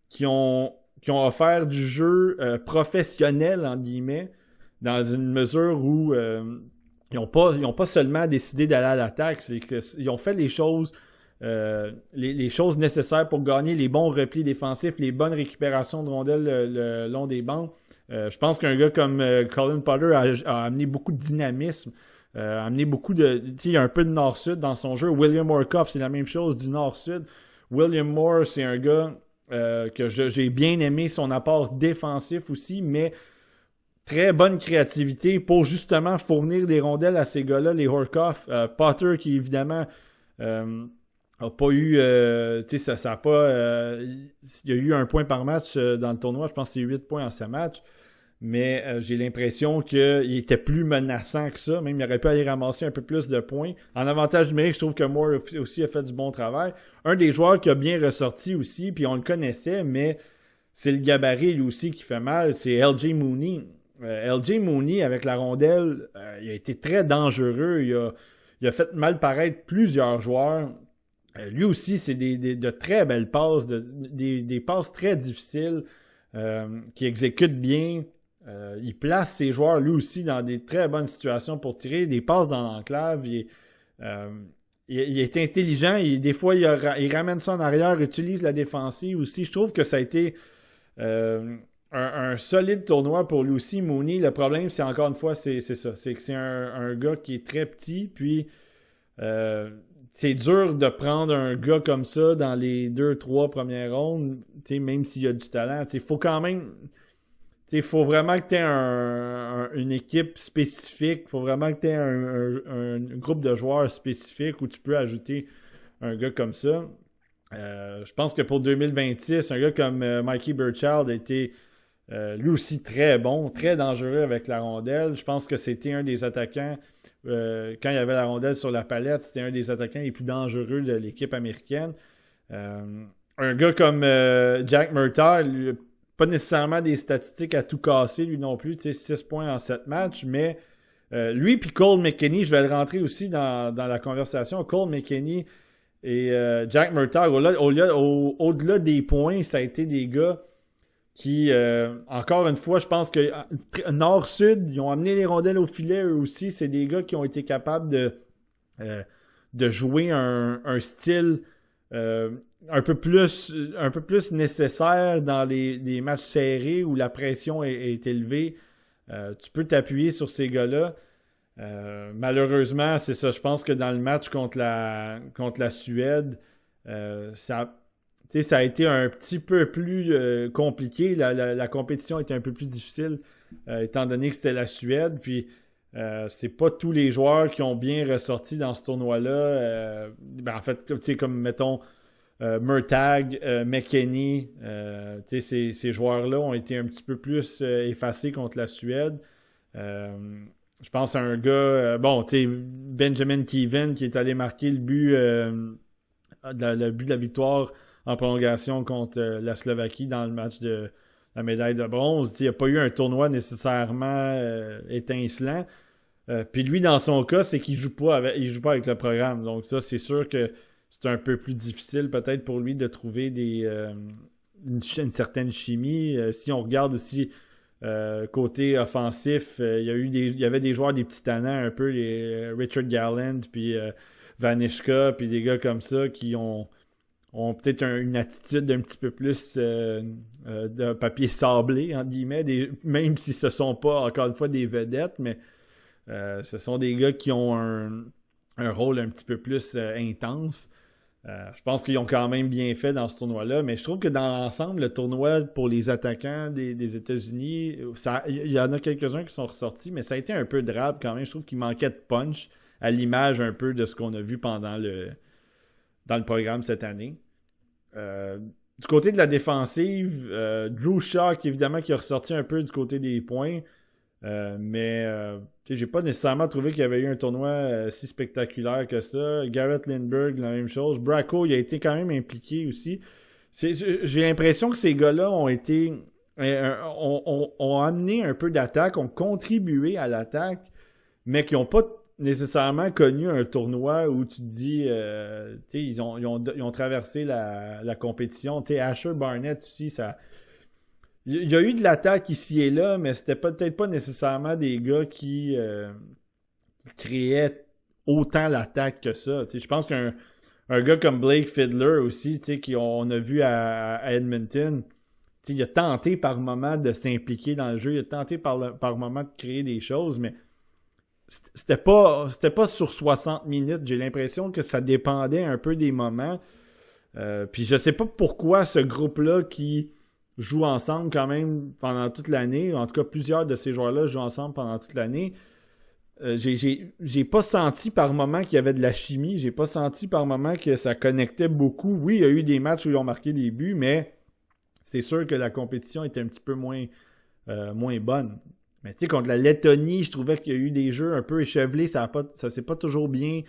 qui ont offert du jeu professionnel, en guillemets, dans une mesure où ils n'ont pas seulement décidé d'aller à l'attaque, ils ont fait les choses nécessaires pour gagner, les bons replis défensifs, les bonnes récupérations de rondelles le long des bancs. Je pense qu'un gars comme Colin Potter a amené beaucoup de dynamisme, a amené beaucoup de... Il y a un peu de nord-sud dans son jeu. William Morkov, c'est la même chose, du nord-sud. William Moore, c'est un gars que j'ai bien aimé son apport défensif aussi, mais très bonne créativité pour justement fournir des rondelles à ces gars-là, les Horkoff. Potter qui évidemment... a pas eu, ça a pas, il y a eu un point par match dans le tournoi, je pense que c'est 8 points en 7 matchs, mais j'ai l'impression qu'il était plus menaçant que ça, même il aurait pu aller ramasser un peu plus de points. En avantage numérique, je trouve que Moore aussi a fait du bon travail. Un des joueurs qui a bien ressorti aussi, puis on le connaissait, mais c'est le gabarit lui aussi qui fait mal, c'est LJ Mooney. LJ Mooney, avec la rondelle, il a été très dangereux, il a fait mal paraître plusieurs joueurs. Lui aussi, c'est de très belles passes, des passes très difficiles, qui exécutent bien. Il place ses joueurs, lui aussi, dans des très bonnes situations pour tirer, des passes dans l'enclave. Il est intelligent, des fois, il ramène ça en arrière, utilise la défensive aussi. Je trouve que ça a été un solide tournoi pour lui aussi. Mooney, le problème, c'est encore une fois, c'est ça. C'est que c'est un gars qui est très petit, puis... c'est dur de prendre un gars comme ça dans les 2-3 premières rondes, même s'il y a du talent. Il faut quand même... Il faut vraiment que tu aies une équipe spécifique. Il faut vraiment que tu aies un groupe de joueurs spécifiques où tu peux ajouter un gars comme ça. Je pense que pour 2026, un gars comme Mikey Burchild a été lui aussi très bon, très dangereux avec la rondelle. Je pense que c'était un des attaquants... quand il y avait la rondelle sur la palette, c'était un des attaquants les plus dangereux de l'équipe américaine. Un gars comme Jack Murtaugh, pas nécessairement des statistiques à tout casser, lui non plus, 6 points en 7 matchs, mais lui puis Cole McKinney, je vais le rentrer aussi dans la conversation. Cole McKinney et Jack Murtaugh, au-delà des points, ça a été des gars qui, encore une fois, je pense que Nord-Sud, ils ont amené les rondelles au filet eux aussi. C'est des gars qui ont été capables de jouer un style un peu plus nécessaire dans les matchs serrés où la pression est élevée. Tu peux t'appuyer sur ces gars-là. Malheureusement, c'est ça. Je pense que dans le match contre la Suède, ça a été un petit peu plus compliqué. La compétition était un peu plus difficile, étant donné que c'était la Suède. Puis, c'est pas tous les joueurs qui ont bien ressorti dans ce tournoi-là. En fait, comme mettons Murtagh, McKinney, ces joueurs-là ont été un petit peu plus effacés contre la Suède. Je pense à un gars, Benjamin Kevin, qui est allé marquer le but de la victoire en prolongation contre la Slovaquie dans le match de la médaille de bronze. Il n'y a pas eu un tournoi nécessairement étincelant. Puis lui, dans son cas, c'est qu'il joue pas avec le programme. Donc ça, c'est sûr que c'est un peu plus difficile peut-être pour lui de trouver une certaine chimie. Si on regarde aussi côté offensif, il y avait des joueurs des petits tannants un peu, les Richard Garland, puis Vanishka, puis des gars comme ça qui ont peut-être une attitude un petit peu plus de papier sablé, entre guillemets, même si ce sont pas, encore une fois, des vedettes, mais ce sont des gars qui ont un rôle un petit peu plus intense. Je pense qu'ils ont quand même bien fait dans ce tournoi-là, mais je trouve que dans l'ensemble, le tournoi pour les attaquants des États-Unis, il y en a quelques-uns qui sont ressortis, mais ça a été un peu drabe quand même. Je trouve qu'il manquait de punch à l'image un peu de ce qu'on a vu dans le programme cette année. Du côté de la défensive, Drew Shaw, évidemment, qui a ressorti un peu du côté des points, mais j'ai pas nécessairement trouvé qu'il y avait eu un tournoi si spectaculaire que ça. Garrett Lindbergh, la même chose. Bracco, il a été quand même impliqué aussi. J'ai l'impression que ces gars-là ont amené un peu d'attaque, ont contribué à l'attaque, mais qui n'ont pas nécessairement connu un tournoi où tu te dis ils ont traversé la compétition. Asher Barnett aussi, ça. Il y a eu de l'attaque ici et là, mais c'était peut-être pas nécessairement des gars qui créaient autant l'attaque que ça. Je pense qu'un gars comme Blake Fiddler aussi, qu'on a vu à Edmonton, il a tenté par moment de s'impliquer dans le jeu, il a tenté par moment de créer des choses, mais c'était pas sur 60 minutes. J'ai l'impression que ça dépendait un peu des moments. Puis je sais pas pourquoi ce groupe-là qui joue ensemble quand même pendant toute l'année, en tout cas plusieurs de ces joueurs-là jouent ensemble pendant toute l'année. J'ai pas senti par moment qu'il y avait de la chimie, j'ai pas senti par moment que ça connectait beaucoup. Oui, il y a eu des matchs où ils ont marqué des buts, mais c'est sûr que la compétition était un petit peu moins bonne. Mais tu sais, contre la Lettonie, je trouvais qu'il y a eu des jeux un peu échevelés, ça s'est pas toujours bien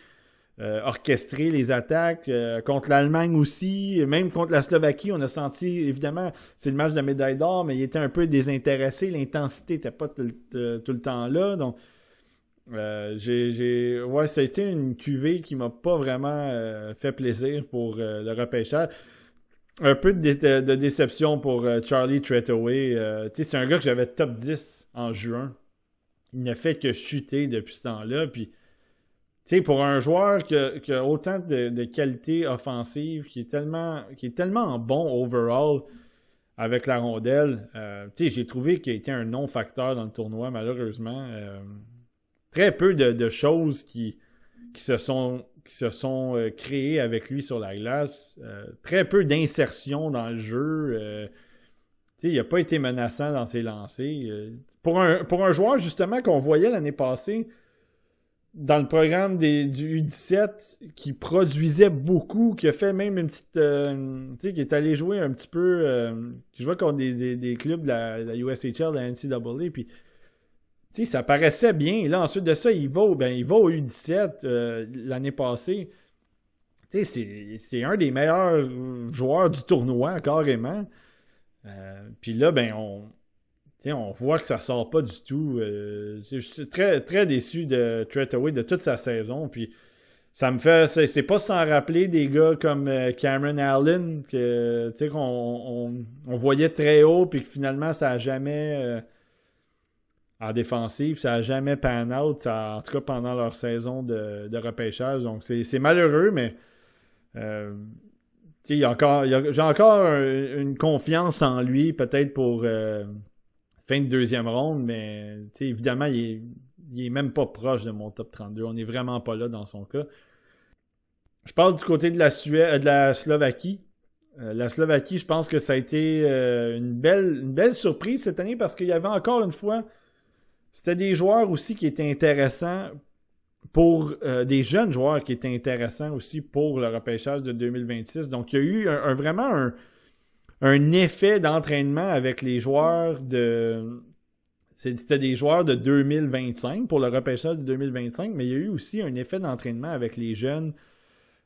orchestré les attaques. Contre l'Allemagne aussi, même contre la Slovaquie, on a senti, évidemment, c'est le match de la médaille d'or, mais il était un peu désintéressé, l'intensité n'était pas tout le temps là, donc ça a été une cuvée qui m'a pas vraiment fait plaisir pour le repêchage. Un peu de déception pour Charlie Treataway. C'est un gars que j'avais top 10 en juin. Il n'a fait que chuter depuis ce temps-là. Puis, pour un joueur qui a autant de qualité offensive, qui est tellement bon overall avec la rondelle, j'ai trouvé qu'il a été un non-facteur dans le tournoi, malheureusement. Très peu de choses qui se sont créées avec lui sur la glace. Très peu d'insertion dans le jeu. Il n'a pas été menaçant dans ses lancers. Pour un joueur, justement, qu'on voyait l'année passée dans le programme du U17, qui produisait beaucoup, qui a fait même une petite... qui est allé jouer un petit peu... qui jouait contre des clubs de la USHL, de la NCAA, puis ça paraissait bien. Là, ensuite de ça, il va au U17 l'année passée. C'est un des meilleurs joueurs du tournoi, carrément. Puis là, on voit que ça sort pas du tout. Je suis très, très déçu de Treataway de toute sa saison. Puis ça me fait... C'est pas sans rappeler des gars comme Cameron Allen, qu'on voyait très haut, puis que finalement, ça a jamais... en défensive, ça n'a jamais pan out, en tout cas pendant leur saison de repêchage. Donc, c'est malheureux, mais j'ai encore une confiance en lui, peut-être pour fin de deuxième ronde, mais évidemment, il est même pas proche de mon top 32. On n'est vraiment pas là dans son cas. Je passe du côté de la Slovaquie. La Slovaquie, je pense que ça a été une belle surprise cette année parce qu'il y avait encore une fois... C'était des joueurs aussi qui étaient intéressants pour des jeunes joueurs qui étaient intéressants aussi pour le repêchage de 2026. Donc, il y a eu vraiment un effet d'entraînement avec les joueurs C'était des joueurs de 2025 pour le repêchage de 2025, mais il y a eu aussi un effet d'entraînement avec les jeunes,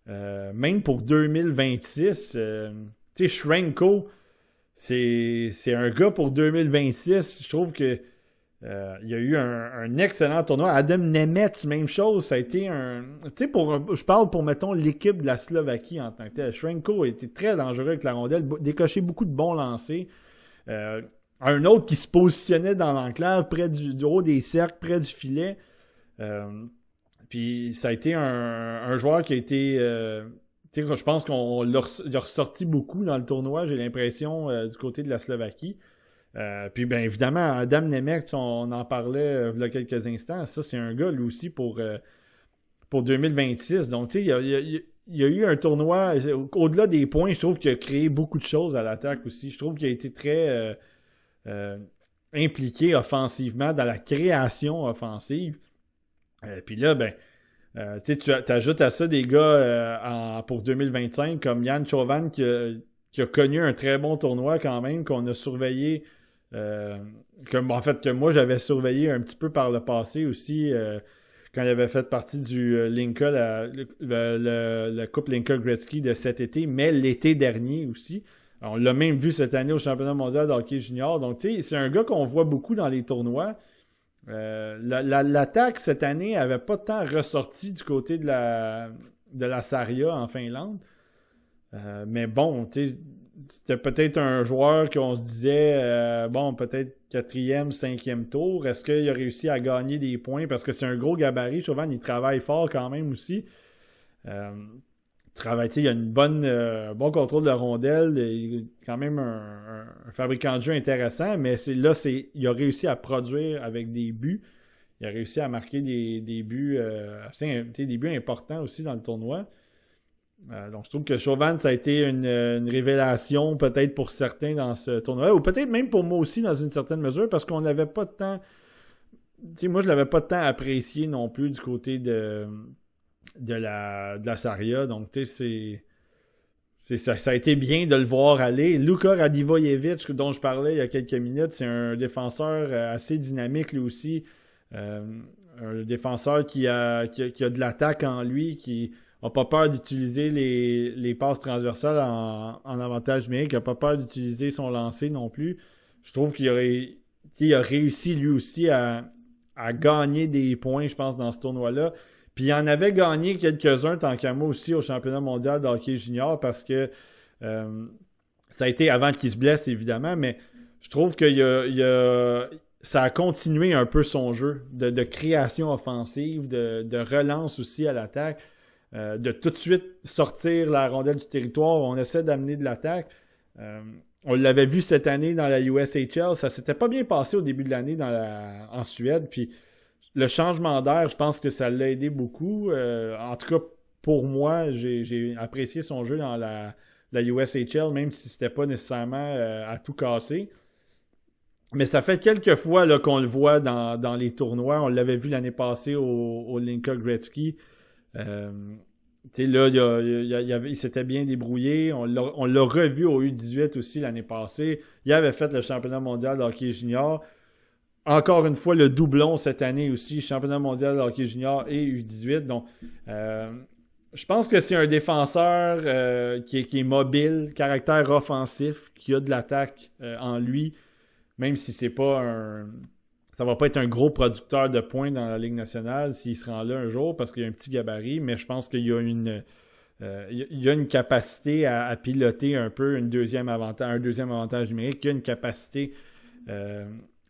même pour 2026. Shrenko, c'est un gars pour 2026. Je trouve que il y a eu un excellent tournoi. Adam Nemec, même chose. Ça a été un... Tu sais, je parle pour, mettons, l'équipe de la Slovaquie en tant que tel. Shrenko a été très dangereux avec la rondelle, décoché beaucoup de bons lancers. Un autre qui se positionnait dans l'enclave, près du haut des cercles, près du filet. Puis ça a été un joueur qui a été... tu sais, je pense qu'on l'a ressorti beaucoup dans le tournoi, j'ai l'impression, du côté de la Slovaquie. Puis bien évidemment, Adam Nemec, on en parlait il y a quelques instants, ça c'est un gars lui aussi pour 2026. Donc tu sais, il y a eu un tournoi, au-delà des points, je trouve qu'il a créé beaucoup de choses à l'attaque aussi. Je trouve qu'il a été très impliqué offensivement dans la création offensive. Puis là, ben, tu ajoutes à ça des gars pour 2025 comme Jan Chauvin qui a connu un très bon tournoi quand même, qu'on a surveillé, que moi j'avais surveillé un petit peu par le passé aussi, quand il avait fait partie du Linka, la Coupe Linka Gretzky de cet été, mais l'été dernier aussi. On l'a même vu cette année au championnat mondial de hockey junior. Donc, tu sais, c'est un gars qu'on voit beaucoup dans les tournois. L'attaque cette année n'avait pas tant ressorti du côté de la Saria en Finlande. Mais bon, tu sais, c'était peut-être un joueur qu'on se disait, bon, peut-être 4e, 5e tour. Est-ce qu'il a réussi à gagner des points? Parce que c'est un gros gabarit. Chauvin, il travaille fort quand même aussi. Il a une bon contrôle de rondelle. Il est quand même un fabricant de jeu intéressant, mais il a réussi à produire avec des buts. Il a réussi à marquer des buts, des buts importants aussi dans le tournoi. Donc je trouve que Chauvin, ça a été une révélation peut-être pour certains dans ce tournoi, ou peut-être même pour moi aussi dans une certaine mesure, parce qu'on n'avait pas de temps. Moi, je l'avais pas de temps apprécié non plus du côté de la Saria. Donc, tu sais, ça a été bien de le voir aller. Luka Radivojevic, dont je parlais il y a quelques minutes, c'est un défenseur assez dynamique lui aussi. Un défenseur qui a de l'attaque en lui, qui n'a pas peur d'utiliser les passes transversales en avantage numérique, qui n'a pas peur d'utiliser son lancer non plus. Je trouve qu'il a réussi lui aussi à gagner des points, je pense, dans ce tournoi-là. Puis il en avait gagné quelques-uns, tant qu'à moi aussi, au championnat mondial de hockey junior, parce que ça a été avant qu'il se blesse, évidemment, mais je trouve que ça a continué un peu son jeu de création offensive, de relance aussi à l'attaque, de tout de suite sortir la rondelle du territoire. On essaie d'amener de l'attaque. On l'avait vu cette année dans la USHL. Ça s'était pas bien passé au début de l'année en Suède, puis le changement d'air, je pense que ça l'a aidé beaucoup. En tout cas, pour moi, j'ai apprécié son jeu dans la USHL, même si c'était pas nécessairement à tout casser. Mais ça fait quelques fois là, qu'on le voit dans les tournois. On l'avait vu l'année passée au Linka Gretzky. Là, il s'était bien débrouillé. On l'a revu au U18 aussi l'année passée. Il avait fait le championnat mondial de hockey junior. Encore une fois, le doublon cette année aussi, championnat mondial de hockey junior et U18. Donc, je pense que c'est un défenseur qui est mobile, caractère offensif, qui a de l'attaque en lui, même si ça va pas être un gros producteur de points dans la Ligue nationale s'il se rend là un jour, parce qu'il y a un petit gabarit, mais je pense qu'il y a une capacité à piloter un peu un deuxième avantage numérique, il y a une capacité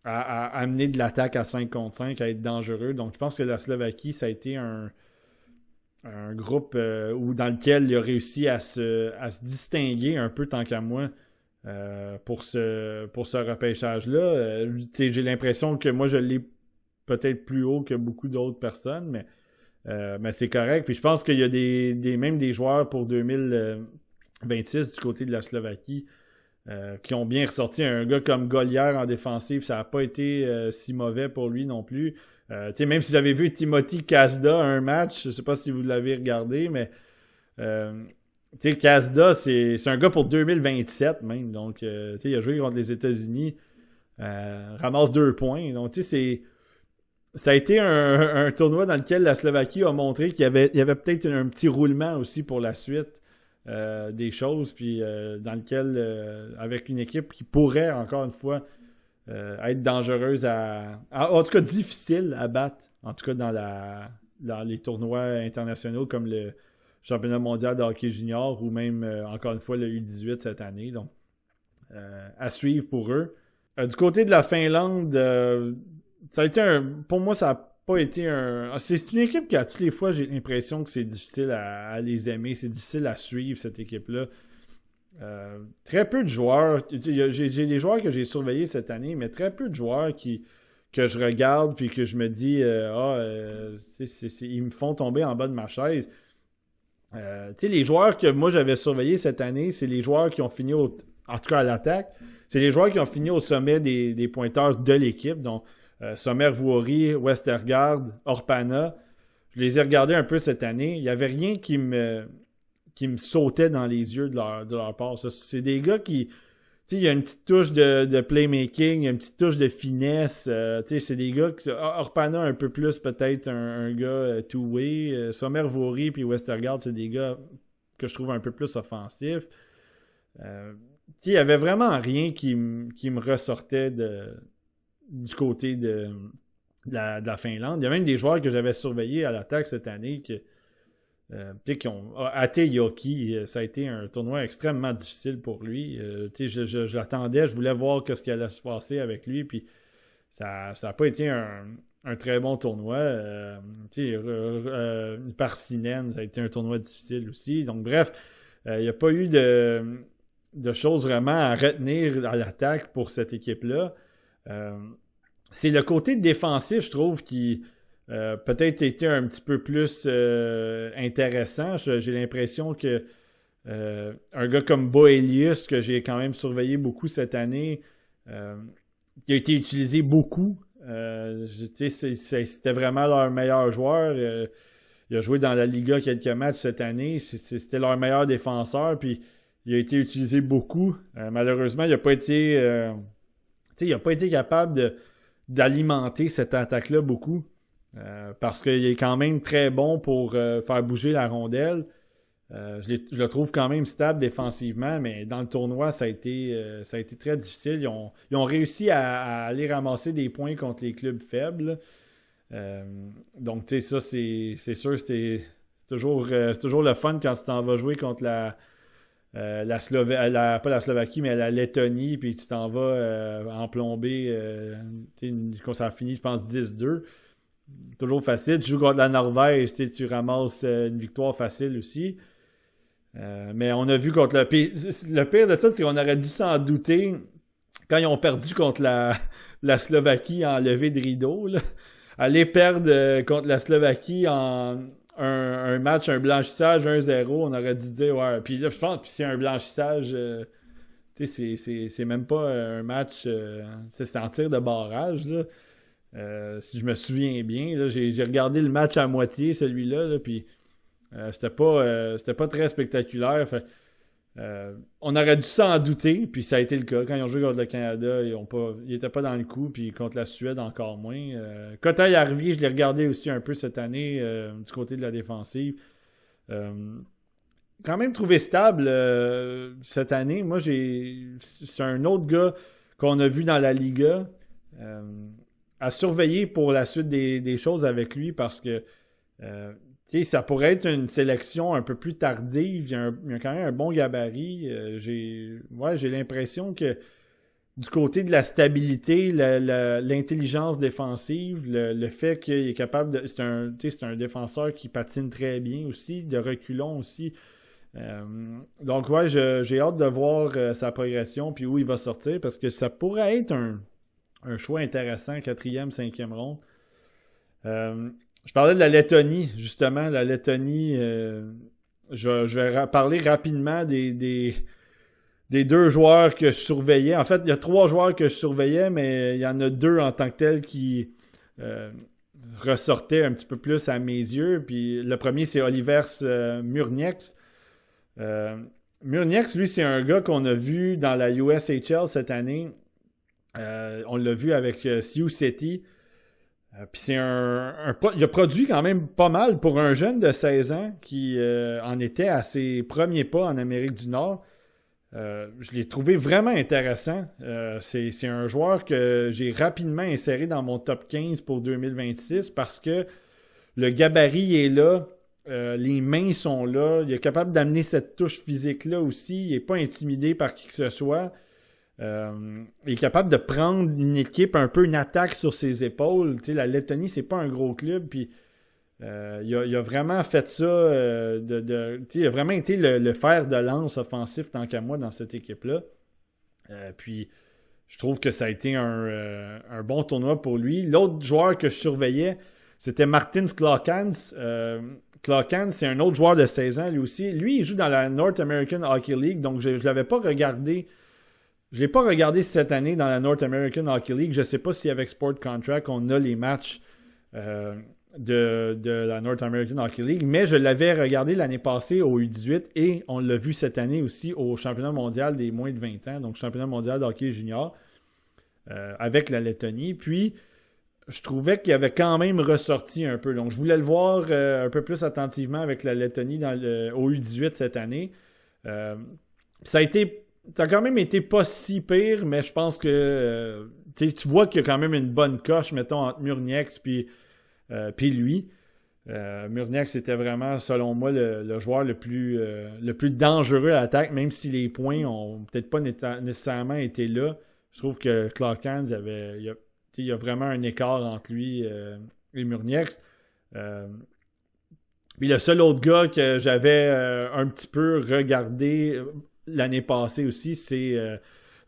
à amener de l'attaque à 5 contre 5, à être dangereux. Donc, je pense que la Slovaquie, ça a été un groupe dans lequel il a réussi à se distinguer un peu, tant qu'à moi, pour ce repêchage-là. J'ai l'impression que moi, je l'ai peut-être plus haut que beaucoup d'autres personnes, mais c'est correct. Puis je pense qu'il y a même des joueurs pour 2026 du côté de la Slovaquie qui ont bien ressorti. Un gars comme Goliath en défensive, ça n'a pas été si mauvais pour lui non plus. Même si vous avez vu Timothy Kazda un match, je ne sais pas si vous l'avez regardé, mais Kazda, c'est un gars pour 2027 même. Donc, il a joué contre les États-Unis, ramasse 2 points. Donc, ça a été un tournoi dans lequel la Slovaquie a montré qu'il y avait peut-être un petit roulement aussi pour la suite. des choses, puis dans lequel, avec une équipe qui pourrait, encore une fois, être dangereuse en tout cas difficile à battre, en tout cas dans les tournois internationaux comme le championnat mondial de hockey junior ou même, encore une fois, le U18 cette année. Donc, à suivre pour eux. Du côté de la Finlande, ça a été pour moi, ça n'a pas été c'est une équipe qui, à toutes les fois, j'ai l'impression que c'est difficile à les aimer. C'est difficile à suivre, cette équipe-là. Très peu de joueurs. J'ai des joueurs que j'ai surveillés cette année, mais très peu de joueurs que je regarde puis que je me dis ils me font tomber en bas de ma chaise. Les joueurs que moi j'avais surveillés cette année, c'est les joueurs qui ont fini en tout cas à l'attaque. C'est les joueurs qui ont fini au sommet des pointeurs de l'équipe. Donc, Sommer, Vuori, Westergaard, Orpana. Je les ai regardés un peu cette année. Il n'y avait rien qui me sautait dans les yeux de leur part. C'est des gars qui... il y a une petite touche de playmaking, il y a une petite touche de finesse. C'est des gars... Orpana un peu plus peut-être un gars two-way. Sommer, Vuori puis Westergaard, c'est des gars que je trouve un peu plus offensifs. Il n'y avait vraiment rien qui me ressortait du côté de la Finlande. Il y a même des joueurs que j'avais surveillés à l'attaque cette année qui ont... Ate Yoki, ça a été un tournoi extrêmement difficile pour lui. Je l'attendais, je voulais voir ce qui allait se passer avec lui, puis ça n'a pas été un très bon tournoi. Parssinen, ça a été un tournoi difficile aussi. Donc bref, il n'y a pas eu de choses vraiment à retenir à l'attaque pour cette équipe-là. C'est le côté défensif, je trouve, qui peut-être été un petit peu plus intéressant. J'ai l'impression que un gars comme Boelius, que j'ai quand même surveillé beaucoup cette année, qui a été utilisé beaucoup. C'était vraiment leur meilleur joueur. Il a joué dans la Liga quelques matchs cette année. C'était leur meilleur défenseur, puis il a été utilisé beaucoup. Malheureusement, il n'a pas été capable d'alimenter cette attaque-là beaucoup. Parce qu'il est quand même très bon pour faire bouger la rondelle. Je le trouve quand même stable défensivement, mais dans le tournoi, ça a été très difficile. Ils ont réussi à aller ramasser des points contre les clubs faibles. Donc, tu sais, ça, c'est sûr, c'est toujours le fun quand tu t'en vas jouer contre pas la Slovaquie, mais la Lettonie, puis tu t'en vas emplomber. Quand ça a fini, je pense, 10-2. Toujours facile. Tu joues contre la Norvège, tu ramasses une victoire facile aussi. Mais on a vu contre le pire de ça, c'est qu'on aurait dû s'en douter quand ils ont perdu contre la Slovaquie en levée de rideau. Là. Aller perdre contre la Slovaquie en un match, un blanchissage 1-0, on aurait dû dire ouais. Puis là, je pense que c'est un blanchissage, c'est même pas un match, c'est en tir de barrage. Là. Si je me souviens bien, là, j'ai regardé le match à moitié, celui-là, là, puis c'était pas très spectaculaire. Fait, on aurait dû s'en douter, puis ça a été le cas. Quand ils ont joué contre le Canada, ils n'étaient pas dans le coup, puis contre la Suède encore moins. Kotai Arvi, je l'ai regardé aussi un peu cette année du côté de la défensive. Quand même trouvé stable cette année. Moi, c'est un autre gars qu'on a vu dans la Liga. À surveiller pour la suite des choses avec lui parce que ça pourrait être une sélection un peu plus tardive. Il a quand même un bon gabarit. J'ai l'impression que du côté de la stabilité, l'intelligence défensive, le fait qu'il est capable de... C'est un défenseur qui patine très bien aussi, de reculons aussi. Donc ouais, j'ai hâte de voir sa progression puis où il va sortir parce que ça pourrait être un choix intéressant, 4e, 5e ronde. Je parlais de la Lettonie, justement. La Lettonie, je vais parler rapidement des 2 joueurs que je surveillais. En fait, il y a 3 joueurs que je surveillais, mais il y en a 2 en tant que tels qui ressortaient un petit peu plus à mes yeux. Puis le premier, c'est Olivers Murnieks. Murnieks, lui, c'est un gars qu'on a vu dans la USHL cette année. On l'a vu avec Sioux City. Puis il a produit quand même pas mal pour un jeune de 16 ans qui en était à ses premiers pas en Amérique du Nord. Je l'ai trouvé vraiment intéressant. C'est un joueur que j'ai rapidement inséré dans mon top 15 pour 2026 parce que le gabarit est là, les mains sont là, il est capable d'amener cette touche physique-là aussi, il n'est pas intimidé par qui que ce soit. Il est capable de prendre une équipe, un peu une attaque sur ses épaules. Tu sais, la Lettonie, c'est pas un gros club, puis il a vraiment fait ça. Il a vraiment été le fer de lance offensif, tant qu'à moi, dans cette équipe-là. Puis, je trouve que ça a été un bon tournoi pour lui. L'autre joueur que je surveillais, c'était Martins Clockans. Clockans, c'est un autre joueur de 16 ans, lui aussi. Lui, il joue dans la North American Hockey League, donc je ne l'avais pas regardé. Je ne l'ai pas regardé cette année dans la North American Hockey League. Je ne sais pas si avec Sport Contract, on a les matchs de la North American Hockey League, mais je l'avais regardé l'année passée au U18 et on l'a vu cette année aussi au championnat mondial des moins de 20 ans, donc championnat mondial de hockey junior avec la Lettonie. Puis, je trouvais qu'il avait quand même ressorti un peu. Donc, je voulais le voir un peu plus attentivement avec la Lettonie au U18 cette année. Ça a quand même été pas si pire, mais je pense que tu vois qu'il y a quand même une bonne coche, mettons, entre Murnieks puis lui. Murnieks était vraiment, selon moi, le joueur le plus dangereux à l'attaque, même si les points ont peut-être pas nécessairement été là. Je trouve que Clockans, il y a vraiment un écart entre lui et Murnieks. Puis le seul autre gars que j'avais un petit peu regardé l'année passée aussi, c'est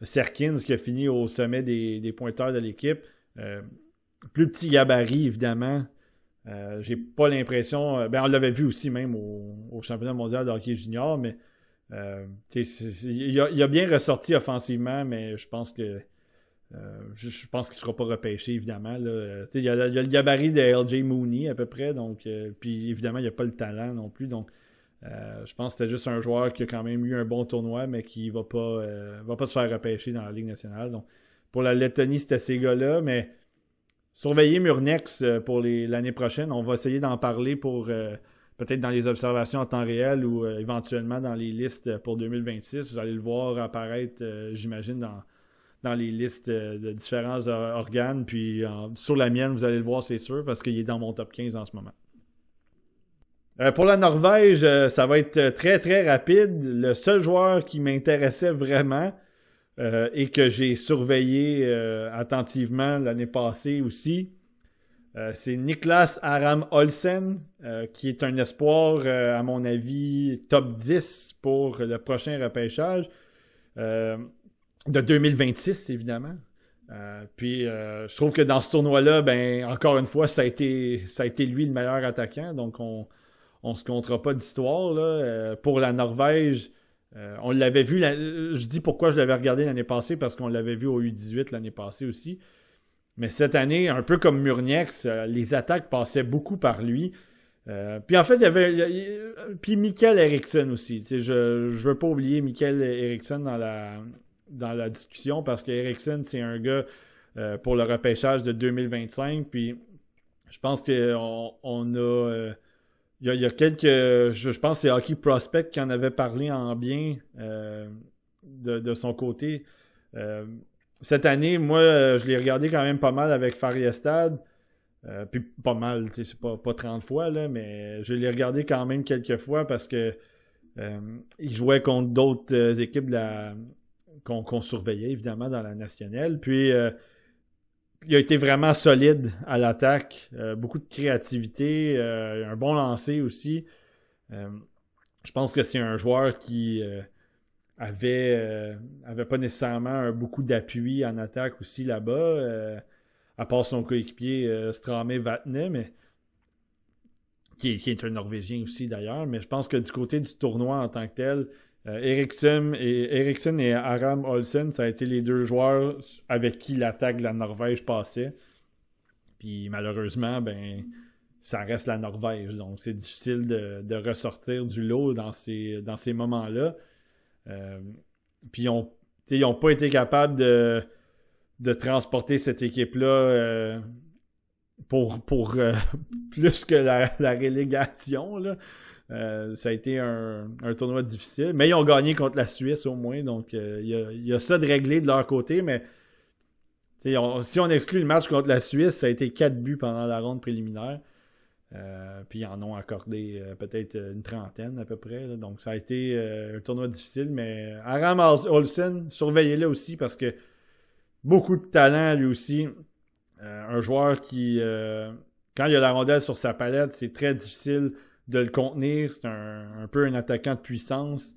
Serkins qui a fini au sommet des pointeurs de l'équipe. Plus petit gabarit, évidemment. J'ai pas l'impression... on l'avait vu aussi même au championnat mondial de hockey junior, mais il a bien ressorti offensivement, mais je pense que je pense qu'il ne sera pas repêché, évidemment. Il y a le gabarit de LJ Mooney, à peu près, donc puis évidemment, il n'y a pas le talent non plus, donc je pense que c'était juste un joueur qui a quand même eu un bon tournoi, mais qui va pas se faire repêcher dans la Ligue nationale. Donc, pour la Lettonie, c'était ces gars-là, mais surveillez Murnieks pour l'année prochaine. On va essayer d'en parler pour peut-être dans les observations en temps réel ou éventuellement dans les listes pour 2026. Vous allez le voir apparaître, j'imagine, dans les listes de différents organes. Puis sur la mienne, vous allez le voir, c'est sûr, parce qu'il est dans mon top 15 en ce moment. Pour la Norvège, ça va être très très rapide. Le seul joueur qui m'intéressait vraiment et que j'ai surveillé attentivement l'année passée aussi, c'est Niklas Aram Olsen, qui est un espoir, à mon avis, top 10 pour le prochain repêchage de 2026, évidemment. Puis je trouve que dans ce tournoi-là, encore une fois, ça a été lui le meilleur attaquant, donc on se comptera pas d'histoire là. Pour la Norvège, on l'avait vu, je dis pourquoi je l'avais regardé l'année passée, parce qu'on l'avait vu au U18 l'année passée aussi. Mais cette année, un peu comme Murnieks, les attaques passaient beaucoup par lui. Puis en fait, il y avait... puis Mikael Eriksson aussi. Je ne veux pas oublier Mikael Eriksson dans la discussion, parce qu'Eriksson, c'est un gars pour le repêchage de 2025. Puis je pense qu'on a... Il y a quelques... Je pense que c'est Hockey Prospect qui en avait parlé en bien de son côté. Cette année, moi, je l'ai regardé quand même pas mal avec Färjestad. Puis pas mal, c'est pas 30 fois, là, mais je l'ai regardé quand même quelques fois parce que il jouait contre d'autres équipes qu'on surveillait, évidemment, dans la nationale. Puis il a été vraiment solide à l'attaque. Beaucoup de créativité, un bon lancer aussi. Je pense que c'est un joueur qui avait pas nécessairement beaucoup d'appui en attaque aussi là-bas, à part son coéquipier Strame Vatne, mais qui est un Norvégien aussi d'ailleurs. Mais je pense que du côté du tournoi en tant que tel, Eriksson et Aram Olsen, ça a été les deux joueurs avec qui l'attaque de la Norvège passait. Puis malheureusement, ça reste la Norvège. Donc c'est difficile de ressortir du lot dans ces moments-là. Puis ils n'ont pas été capables de transporter cette équipe-là pour plus que la relégation, là. Ça a été un tournoi difficile, mais ils ont gagné contre la Suisse au moins, donc il y a ça de réglé de leur côté, mais si on exclut le match contre la Suisse, ça a été 4 buts pendant la ronde préliminaire. Puis ils en ont accordé peut-être une trentaine à peu près. Là. Donc ça a été un tournoi difficile, mais Aram Olsen, surveillez-le aussi parce que beaucoup de talent lui aussi. Un joueur qui, quand il a la rondelle sur sa palette, c'est très difficile de le contenir. C'est un peu un attaquant de puissance.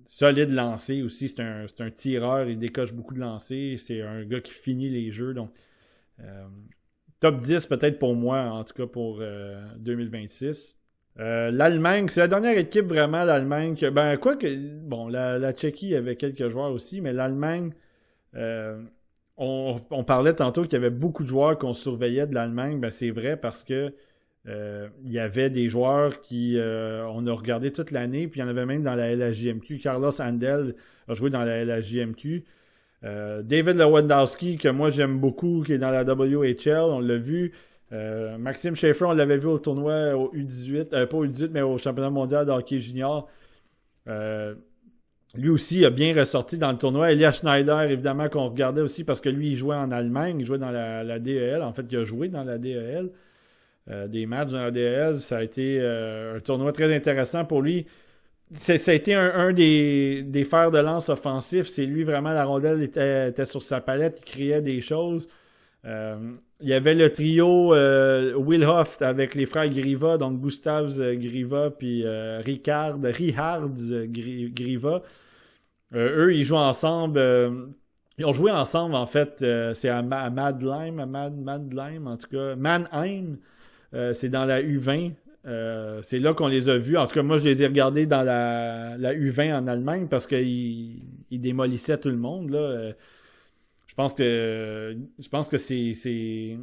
Solide lancé aussi. C'est un tireur. Il décoche beaucoup de lancers. C'est un gars qui finit les jeux. Donc, top 10 peut-être pour moi, en tout cas pour 2026. L'Allemagne, c'est la dernière équipe vraiment, l'Allemagne. Bon, la Tchéquie avait quelques joueurs aussi, mais l'Allemagne, on parlait tantôt qu'il y avait beaucoup de joueurs qu'on surveillait de l'Allemagne. Ben, c'est vrai parce que il y avait des joueurs qui on a regardé toute l'année, puis il y en avait même dans la LHJMQ. Carlos Handel a joué dans la LHJMQ. David Lewandowski, que moi j'aime beaucoup, qui est dans la WHL, on l'a vu. Maxime Schaefer, on l'avait vu au tournoi au U18, pas au U18, mais au championnat mondial de hockey junior. Lui aussi a bien ressorti dans le tournoi. Elias Schneider, évidemment, qu'on regardait aussi parce que lui, il jouait en Allemagne, il jouait dans la DEL. En fait, il a joué dans la DEL. Des matchs dans la DEL, ça a été un tournoi très intéressant pour lui. Ça a été un des fers de lance offensifs. C'est lui, vraiment, la rondelle était sur sa palette, il créait des choses. Il y avait le trio Wilhoff avec les frères Griva, donc Gustavs Griva puis Richards Griva. Eux, ils jouent ensemble. Ils ont joué ensemble, en fait. C'est à Madlheim, en tout cas. Mannheim, c'est dans la U20. C'est là qu'on les a vus. En tout cas, moi, je les ai regardés dans la U20 en Allemagne parce qu'ils démolissaient tout le monde. Là. Je pense que c'est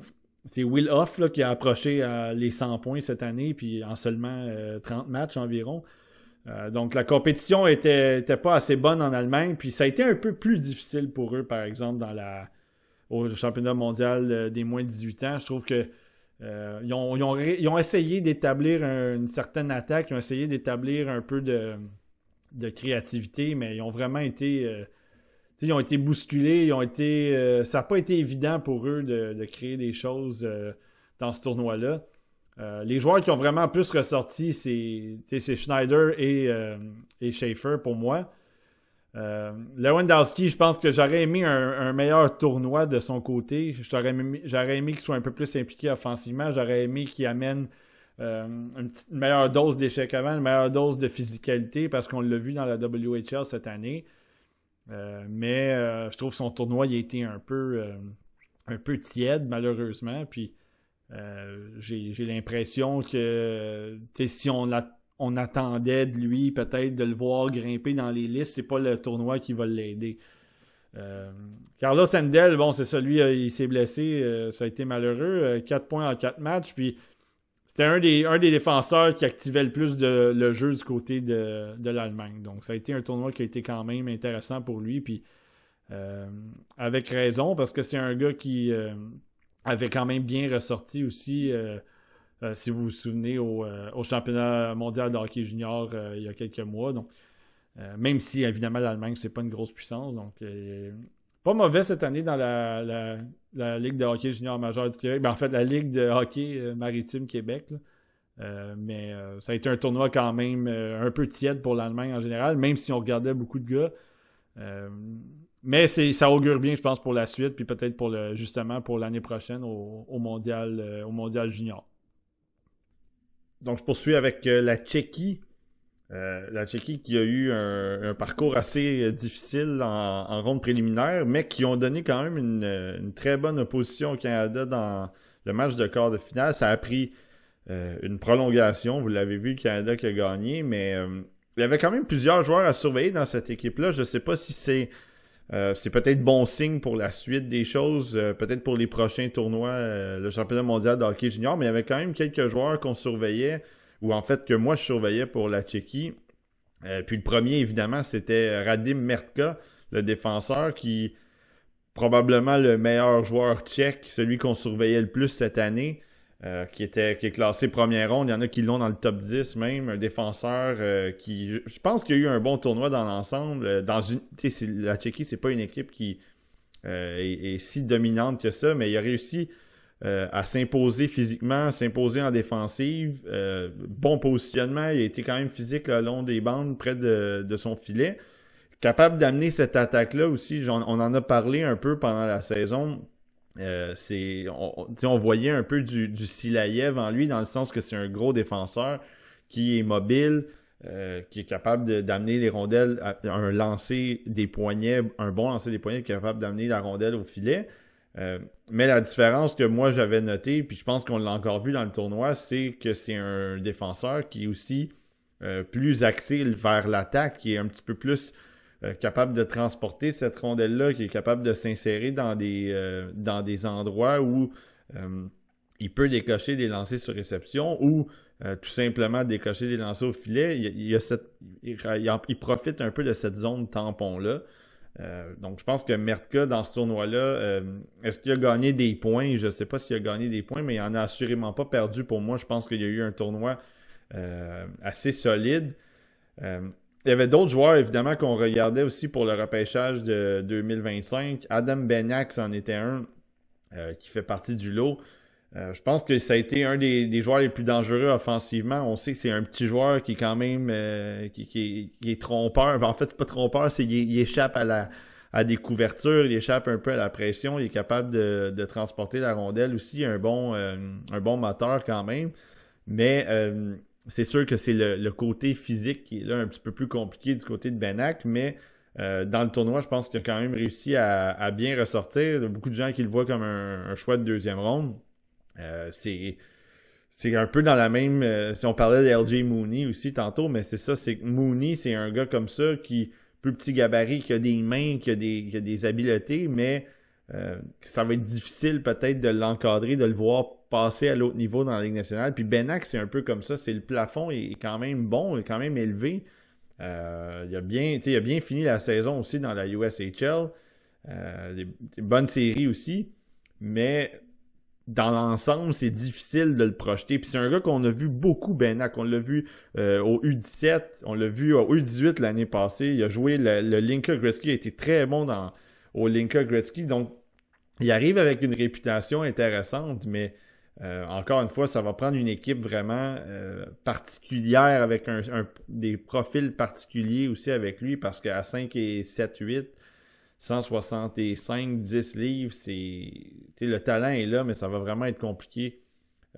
Will Hoff là, qui a approché les 100 points cette année, puis en seulement 30 matchs environ. Donc la compétition était pas assez bonne en Allemagne, puis ça a été un peu plus difficile pour eux, par exemple, au championnat mondial des moins de 18 ans. Je trouve que ils ont essayé d'établir une certaine attaque, ils ont essayé d'établir un peu de créativité, mais ils ont vraiment été ils ont été bousculés, ça n'a pas été évident pour eux de créer des choses dans ce tournoi-là. Les joueurs qui ont vraiment plus ressorti, c'est Schneider et Schaefer pour moi. Lewandowski, je pense que j'aurais aimé un meilleur tournoi de son côté. J'aurais aimé qu'il soit un peu plus impliqué offensivement. J'aurais aimé qu'il amène une meilleure dose d'échec avant, une meilleure dose de physicalité parce qu'on l'a vu dans la WHL cette année. Mais je trouve que son tournoi il a été un peu tiède malheureusement. Puis j'ai l'impression que si on attendait de lui peut-être de le voir grimper dans les listes, c'est pas le tournoi qui va l'aider. Carlos Handel, bon c'est ça, lui il s'est blessé, ça a été malheureux, 4 points en 4 matchs, puis c'était un des défenseurs qui activait le plus le jeu du côté de l'Allemagne. Donc ça a été un tournoi qui a été quand même intéressant pour lui, puis avec raison, parce que c'est un gars qui avait quand même bien ressorti aussi, si vous vous souvenez, au championnat mondial de hockey junior il y a quelques mois. Donc, même si, évidemment, l'Allemagne, c'est pas une grosse puissance. Donc, pas mauvais cette année dans la Ligue de hockey junior majeur du Québec. En fait, la Ligue de hockey maritime Québec. Mais ça a été un tournoi quand même un peu tiède pour l'Allemagne en général, même si on regardait beaucoup de gars. Mais ça augure bien, je pense, pour la suite, puis peut-être justement pour l'année prochaine au mondial junior. Donc, je poursuis avec la Tchéquie. La Tchéquie qui a eu un parcours assez difficile en ronde préliminaire, mais qui ont donné quand même une très bonne opposition au Canada dans le match de quart de finale. Ça a pris une prolongation. Vous l'avez vu, le Canada qui a gagné, mais il y avait quand même plusieurs joueurs à surveiller dans cette équipe-là. Je ne sais pas si c'est peut-être bon signe pour la suite des choses, peut-être pour les prochains tournois, le championnat mondial de hockey junior, mais il y avait quand même quelques joueurs qu'on surveillait, ou en fait que moi je surveillais pour la Tchéquie. Puis le premier, évidemment, c'était Radim Mertka, le défenseur, qui probablement le meilleur joueur tchèque, celui qu'on surveillait le plus cette année, qui est classé première ronde. Il y en a qui l'ont dans le top 10 même, un défenseur qui... Je pense qu'il y a eu un bon tournoi dans l'ensemble. La Tchéquie, c'est pas une équipe qui est si dominante que ça, mais il a réussi à s'imposer physiquement, s'imposer en défensive. Bon positionnement, il a été quand même physique le long des bandes, près de son filet. Capable d'amener cette attaque-là aussi, on en a parlé un peu pendant la saison. On voyait un peu du Silaïev en lui, dans le sens que c'est un gros défenseur qui est mobile, qui est capable d'amener les rondelles à un lancer des poignets, un bon lancer des poignets, qui est capable d'amener la rondelle au filet. Mais la différence que moi j'avais notée, puis je pense qu'on l'a encore vu dans le tournoi, c'est que c'est un défenseur qui est aussi plus axé vers l'attaque, qui est un petit peu plus capable de transporter cette rondelle-là, qui est capable de s'insérer dans des endroits où il peut décocher des lancers sur réception ou tout simplement décocher des lancers au filet. Il profite un peu de cette zone tampon-là. Donc je pense que Mertka, dans ce tournoi-là, est-ce qu'il a gagné des points? Je ne sais pas s'il a gagné des points, mais il n'en a assurément pas perdu pour moi. Je pense qu'il y a eu un tournoi assez solide. Il y avait d'autres joueurs, évidemment, qu'on regardait aussi pour le repêchage de 2025. Adam Benac, c'en était un qui fait partie du lot. Je pense que ça a été un des joueurs les plus dangereux offensivement. On sait que c'est un petit joueur qui est quand même qui est trompeur. En fait, pas trompeur, c'est qu'il échappe à des couvertures, il échappe un peu à la pression, il est capable de transporter la rondelle aussi, un bon moteur quand même. Mais c'est sûr que c'est le côté physique qui est là un petit peu plus compliqué du côté de Benac, mais dans le tournoi, je pense qu'il a quand même réussi à bien ressortir. Il y a beaucoup de gens qui le voient comme un choix de deuxième ronde. C'est un peu dans la même... si on parlait d'LJ Mooney aussi tantôt, mais c'est ça, c'est Mooney, c'est un gars comme ça qui, plus petit gabarit, qui a des mains, qui a des habiletés, mais ça va être difficile peut-être de l'encadrer, de le voir passer à l'autre niveau dans la Ligue nationale. Puis Benac, c'est un peu comme ça, c'est le plafond est quand même bon, est quand même élevé. Il a bien fini la saison aussi dans la USHL. Des bonnes séries aussi, mais dans l'ensemble, c'est difficile de le projeter. Puis c'est un gars qu'on a vu beaucoup, Benac. On l'a vu au U17, on l'a vu au U18 l'année passée. Il a joué le Linka Gretzky, il a été très bon au Linka Gretzky. Donc, il arrive avec une réputation intéressante, mais encore une fois, ça va prendre une équipe vraiment particulière avec des profils particuliers aussi avec lui, parce qu'à 5 et 7, 8, 165, 10 livres, le talent est là, mais ça va vraiment être compliqué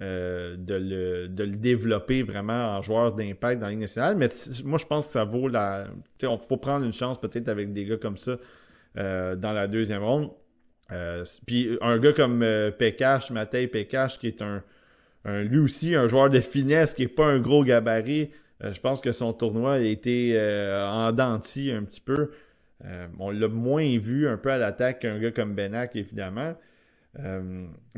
de le développer vraiment en joueur d'impact dans la Ligue nationale. Mais moi, je pense que ça vaut il faut prendre une chance peut-être avec des gars comme ça dans la deuxième ronde. Puis un gars comme Matej Pekash, qui est lui aussi un joueur de finesse, qui n'est pas un gros gabarit. Je pense que son tournoi a été en dents de scie un petit peu. On l'a moins vu un peu à l'attaque qu'un gars comme Benac, évidemment.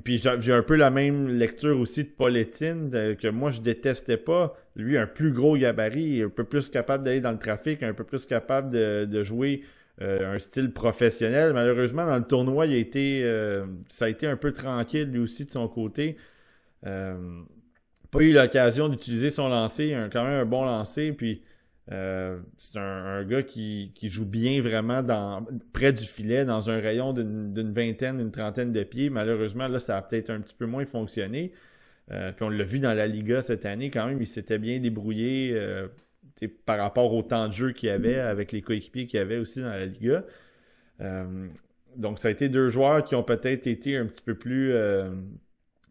Puis j'ai un peu la même lecture aussi de Poletine, que moi je détestais pas. Lui, un plus gros gabarit, un peu plus capable d'aller dans le trafic, un peu plus capable de jouer un style professionnel. Malheureusement, dans le tournoi, ça a été un peu tranquille lui aussi de son côté. Pas eu l'occasion d'utiliser son lancer. Il a quand même un bon lancer, puis c'est un gars qui joue bien vraiment près du filet, dans un rayon d'une vingtaine, une trentaine de pieds. Malheureusement, là, ça a peut-être un petit peu moins fonctionné. Puis on l'a vu dans la Liga cette année, quand même, il s'était bien débrouillé par rapport au temps de jeu qu'il y avait avec les coéquipiers qu'il y avait aussi dans la Liga. Donc ça a été deux joueurs qui ont peut-être été un petit peu plus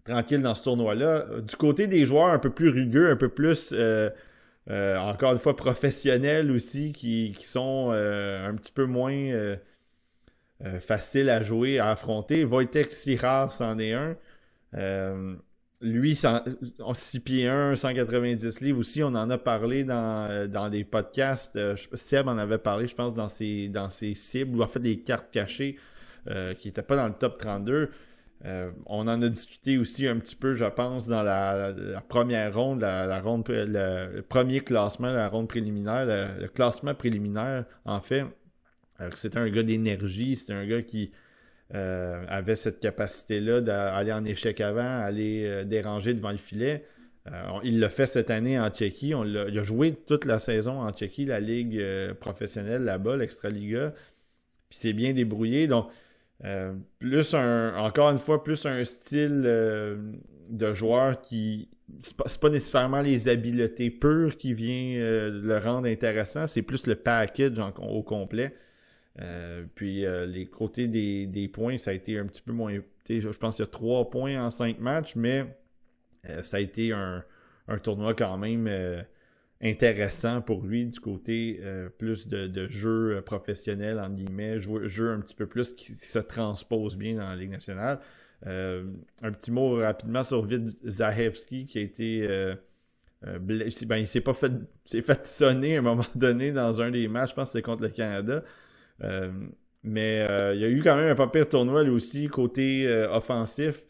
tranquilles dans ce tournoi-là. Du côté des joueurs un peu plus rugueux, un peu plus... encore une fois professionnels aussi, qui sont un petit peu moins faciles à jouer, à affronter. Wojtek Sihar, c'en est un. Lui, 6 pieds 1, 190 livres aussi, on en a parlé dans des podcasts. Seb en avait parlé, je pense, dans ses cibles, ou en fait des cartes cachées qui n'étaient pas dans le top 32. On en a discuté aussi un petit peu, je pense, dans la première ronde, le premier classement, la ronde préliminaire, le classement préliminaire, en fait. C'était un gars d'énergie, c'était un gars qui avait cette capacité-là d'aller en échec avant, aller déranger devant le filet. Il l'a fait cette année en Tchéquie. Il a joué toute la saison en Tchéquie, la ligue professionnelle là-bas, l'Extraliga. Puis c'est bien débrouillé. Donc, encore une fois, plus un style de joueur qui... C'est pas nécessairement les habiletés pures qui vient le rendre intéressant, c'est plus le package au complet. Puis les côtés des points, ça a été un petit peu moins... Je pense qu'il y a 3 points en 5 matchs, mais ça a été un tournoi quand même intéressant pour lui du côté plus de jeu professionnel, entre guillemets, jeu un petit peu plus qui se transpose bien dans la Ligue nationale. Un petit mot rapidement sur Vid Zahevski qui a été... il s'est fait sonner à un moment donné dans un des matchs, je pense que c'était contre le Canada. Mais il y a eu quand même un pas pire tournoi lui aussi, côté offensif.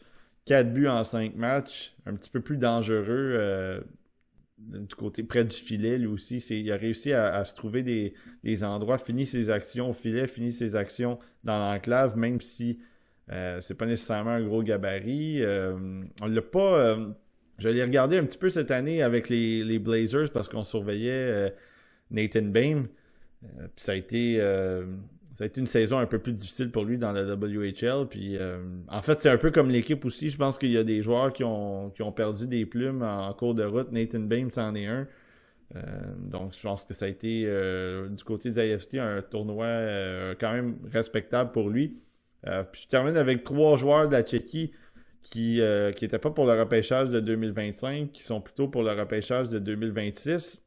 4 buts en 5 matchs, un petit peu plus dangereux du côté près du filet lui aussi. Il a réussi à se trouver des endroits, finit ses actions au filet, finit ses actions dans l'enclave, même si c'est pas nécessairement un gros gabarit. On l'a pas... je l'ai regardé un petit peu cette année avec les Blazers parce qu'on surveillait Nathan Bain. Puis ça a été une saison un peu plus difficile pour lui dans la WHL. Puis en fait, c'est un peu comme l'équipe aussi. Je pense qu'il y a des joueurs qui ont perdu des plumes en cours de route. Nathan Bain, c'en est un. Donc je pense que ça a été du côté de Zajewski un tournoi quand même respectable pour lui. Puis je termine avec 3 joueurs de la Tchéquie qui n'étaient pas pour le repêchage de 2025, qui sont plutôt pour le repêchage de 2026.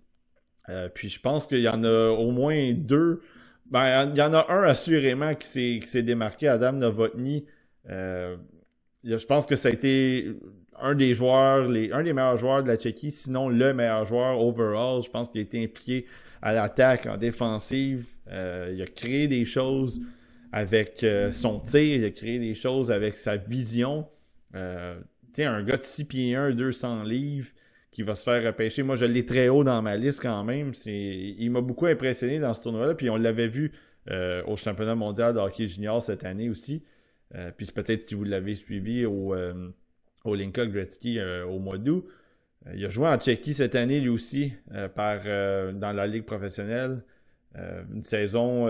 Puis je pense qu'il y en a au moins 2. Ben, il y en a un assurément qui s'est démarqué, Adam Novotny. Je pense que ça a été un des meilleurs joueurs de la Tchéquie, sinon le meilleur joueur overall. Je pense qu'il a été impliqué à l'attaque, en défensive. Il a créé des choses avec son tir, il a créé des choses avec sa vision. Un gars de 6 pieds 1, 200 livres, qui va se faire repêcher. Moi, je l'ai très haut dans ma liste quand même. Il m'a beaucoup impressionné dans ce tournoi-là. Puis on l'avait vu au championnat mondial de hockey junior cette année aussi. Puis peut-être si vous l'avez suivi au Linka Gretzky au mois d'août. Il a joué en Tchéquie cette année lui aussi dans la ligue professionnelle. Une saison...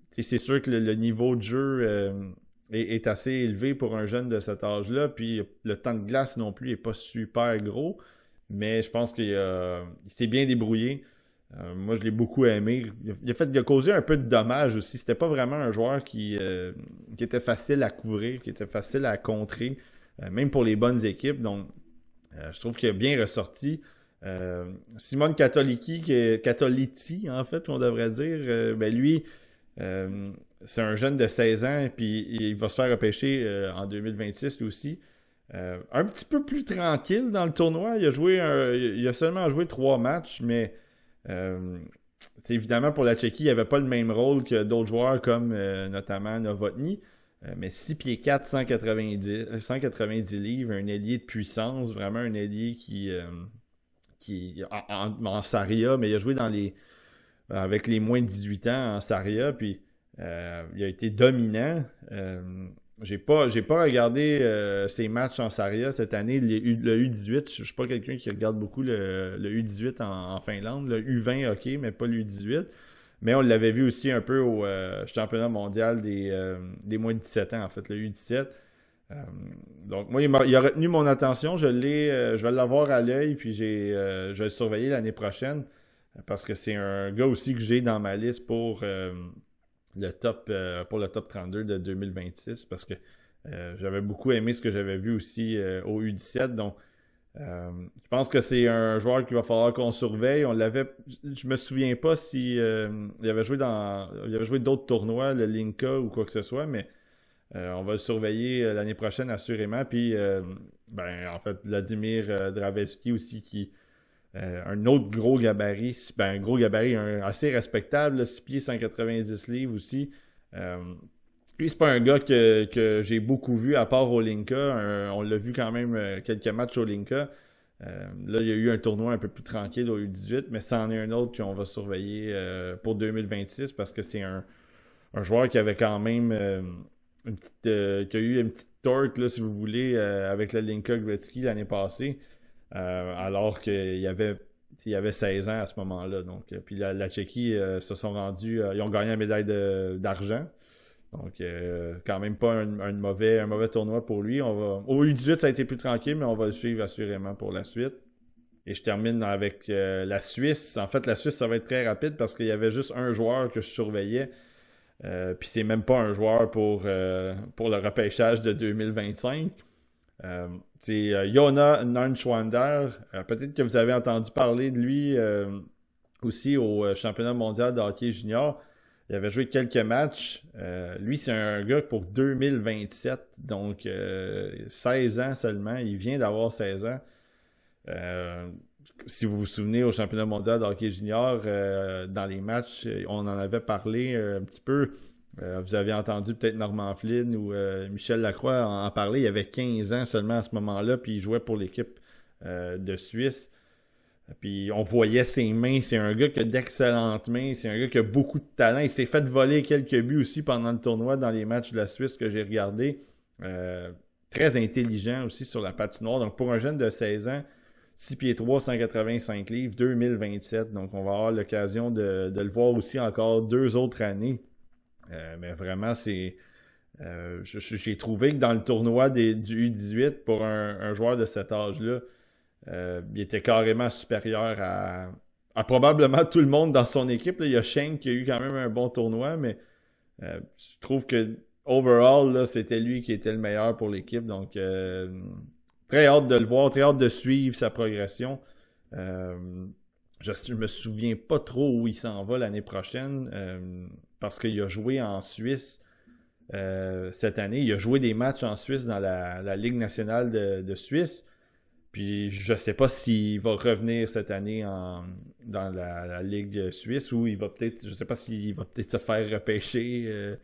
c'est sûr que le niveau de jeu est assez élevé pour un jeune de cet âge-là. Puis le temps de glace non plus n'est pas super gros. Mais je pense qu'il s'est bien débrouillé. Moi, je l'ai beaucoup aimé. Il a causé un peu de dommages aussi. C'était pas vraiment un joueur qui était facile à couvrir, qui était facile à contrer, même pour les bonnes équipes. Donc, je trouve qu'il a bien ressorti. Simone Catolici, en fait, on devrait dire, lui, c'est un jeune de 16 ans, puis il va se faire repêcher en 2026 lui aussi. Un petit peu plus tranquille dans le tournoi. Il a seulement joué 3 matchs, mais évidemment pour la Tchéquie, il n'avait pas le même rôle que d'autres joueurs comme notamment Novotny. Mais 6 pieds 4, 190 livres, un ailier de puissance, vraiment un ailier qui en Saria, mais il a joué avec les moins de 18 ans en Saria, puis il a été dominant. J'ai pas regardé ses matchs en Saria cette année, le U18. Je suis pas quelqu'un qui regarde beaucoup le U18 en Finlande. Le U20, ok, mais pas le U18. Mais on l'avait vu aussi un peu au championnat mondial des moins de 17 ans, en fait, le U17. Donc moi, il a retenu mon attention. Je vais l'avoir à l'œil, puis je vais le surveiller l'année prochaine. Parce que c'est un gars aussi que j'ai dans ma liste pour le top 32 de 2026 parce que j'avais beaucoup aimé ce que j'avais vu aussi au U17. Donc, je pense que c'est un joueur qu'il va falloir qu'on surveille. Je me souviens pas si il avait joué d'autres tournois, le Linka ou quoi que ce soit, mais on va le surveiller l'année prochaine assurément. Puis, en fait, Vladimir Draveski aussi un autre gros gabarit, un gros gabarit assez respectable, là, 6 pieds 190 livres aussi. Lui, c'est pas un gars que j'ai beaucoup vu à part au Linka. On l'a vu quand même quelques matchs au Linka. Là, il y a eu un tournoi un peu plus tranquille au U18, mais c'en est un autre qu'on va surveiller pour 2026 parce que c'est un joueur qui avait quand même qui a eu une petite torque, là, si vous voulez, avec le Linka Gretzky l'année passée, alors qu'il y avait 16 ans à ce moment-là. Donc, puis la Tchéquie se sont rendus, ils ont gagné la médaille d'argent. Donc, quand même pas un mauvais tournoi pour lui. Au U18, ça a été plus tranquille, mais on va le suivre assurément pour la suite. Et je termine avec la Suisse. En fait, la Suisse, ça va être très rapide parce qu'il y avait juste un joueur que je surveillais. Puis c'est même pas un joueur pour le repêchage de 2025. C'est Jona Nernschwander. Peut-être que vous avez entendu parler de lui aussi au championnat mondial de hockey junior. Il avait joué quelques matchs. Lui, c'est un gars pour 2027. Donc, 16 ans seulement. Il vient d'avoir 16 ans. Si vous vous souvenez, au championnat mondial de hockey junior, dans les matchs, on en avait parlé un petit peu. Vous avez entendu peut-être Norman Flynn ou Michel Lacroix en parler. Il avait 15 ans seulement à ce moment-là, puis il jouait pour l'équipe de Suisse. Puis on voyait ses mains. C'est un gars qui a d'excellentes mains. C'est un gars qui a beaucoup de talent. Il s'est fait voler quelques buts aussi pendant le tournoi dans les matchs de la Suisse que j'ai regardé. Très intelligent aussi sur la patinoire. Donc pour un jeune de 16 ans, 6 pieds 3, 185 livres, 2027. Donc, on va avoir l'occasion de le voir aussi encore 2 autres années. Mais vraiment, j'ai trouvé que dans le tournoi du U18, pour un joueur de cet âge-là, il était carrément supérieur à probablement tout le monde dans son équipe. Là, il y a Schenk qui a eu quand même un bon tournoi, mais je trouve que overall, là, c'était lui qui était le meilleur pour l'équipe. Donc, très hâte de le voir, très hâte de suivre sa progression. Je me souviens pas trop où il s'en va l'année prochaine parce qu'il a joué en Suisse cette année. Il a joué des matchs en Suisse dans la Ligue nationale de Suisse. Puis je sais pas s'il va revenir cette année dans la Ligue suisse ou il va peut-être, je sais pas s'il va peut-être se faire repêcher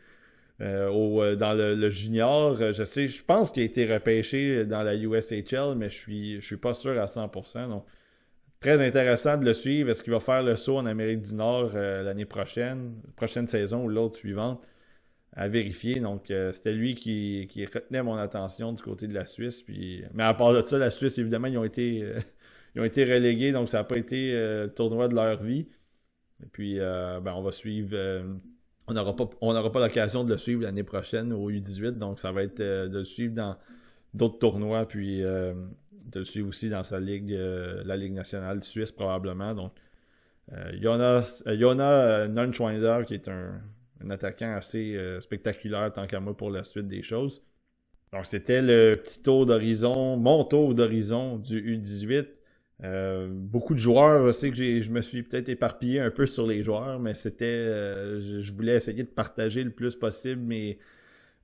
dans le junior. Je pense qu'il a été repêché dans la USHL, mais je suis pas sûr à 100%. Donc, très intéressant de le suivre. Est-ce qu'il va faire le saut en Amérique du Nord l'année prochaine saison ou l'autre suivante? À vérifier. Donc, c'était lui qui retenait mon attention du côté de la Suisse. Mais à part de ça, la Suisse, évidemment, ils ont été relégués, donc ça n'a pas été le tournoi de leur vie. Et puis, on va suivre. On n'aura pas l'occasion de le suivre l'année prochaine au U18, donc ça va être de le suivre dans d'autres tournois, puis de le suivre aussi dans sa ligue, la Ligue nationale suisse probablement. Donc, Jona Nernschwander, qui est un attaquant assez spectaculaire tant qu'à moi pour la suite des choses. Donc, c'était le petit tour d'horizon, mon tour d'horizon du U18. Beaucoup de joueurs, je sais que je me suis peut-être éparpillé un peu sur les joueurs, mais c'était, je voulais essayer de partager le plus possible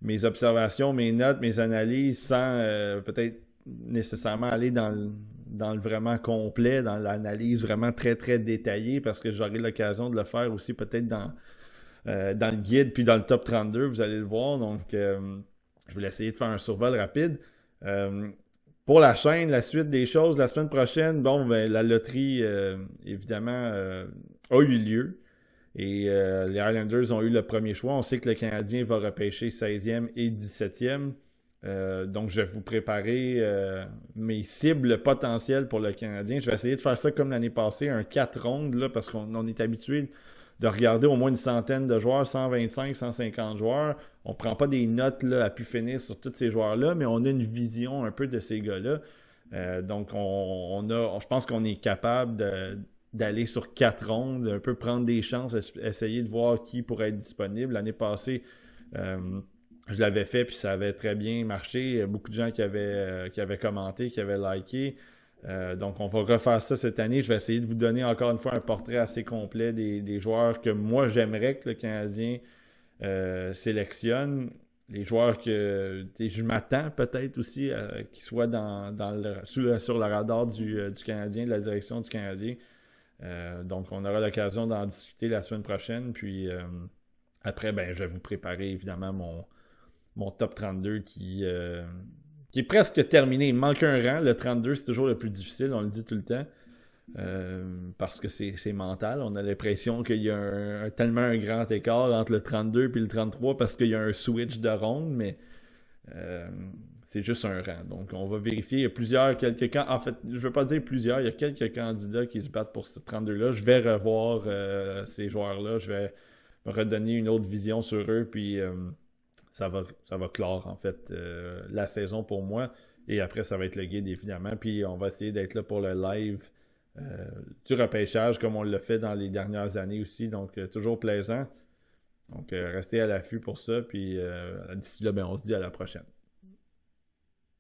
mes observations, mes notes, mes analyses, sans peut-être nécessairement aller dans le vraiment complet, dans l'analyse vraiment très très détaillée, parce que j'aurai l'occasion de le faire aussi peut-être dans le guide, puis dans le top 32, vous allez le voir. Donc, je voulais essayer de faire un survol rapide. Pour la chaîne, la suite des choses, la semaine prochaine, la loterie, évidemment, a eu lieu. Et les Islanders ont eu le premier choix. On sait que le Canadien va repêcher 16e et 17e. Donc, je vais vous préparer mes cibles potentielles pour le Canadien. Je vais essayer de faire ça comme l'année passée, un 4 rondes, là, parce qu'on est habitué de regarder au moins une centaine de joueurs, 125, 150 joueurs. On ne prend pas des notes là, à pu finir sur tous ces joueurs-là, mais on a une vision un peu de ces gars-là. Donc, je pense qu'on est capable d'aller sur 4 rondes, un peu prendre des chances, essayer de voir qui pourrait être disponible. L'année passée, je l'avais fait, puis ça avait très bien marché. Beaucoup de gens qui avaient commenté, qui avaient liké. Donc, on va refaire ça cette année. Je vais essayer de vous donner encore une fois un portrait assez complet des joueurs que moi, j'aimerais que le Canadien sélectionne. Les joueurs que je m'attends peut-être aussi qu'ils soient sur le radar du Canadien, de la direction du Canadien. Donc, on aura l'occasion d'en discuter la semaine prochaine. Puis, après, je vais vous préparer évidemment mon top 32 qui est presque terminé. Il me manque un rang. Le 32, c'est toujours le plus difficile, on le dit tout le temps. parce que c'est mental. On a l'impression qu'il y a tellement un grand écart entre le 32 et le 33 parce qu'il y a un switch de ronde, mais c'est juste un rang. Donc, on va vérifier. Il y a en fait, je ne veux pas dire plusieurs, il y a quelques candidats qui se battent pour ce 32-là. Je vais revoir ces joueurs-là. Je vais me redonner une autre vision sur eux, puis ça va clore, en fait, la saison pour moi. Et après, ça va être le guide, évidemment. Puis, on va essayer d'être là pour le live du repêchage, comme on l'a fait dans les dernières années aussi. Donc, toujours plaisant. Donc, restez à l'affût pour ça. Puis, d'ici là, ben, on se dit à la prochaine.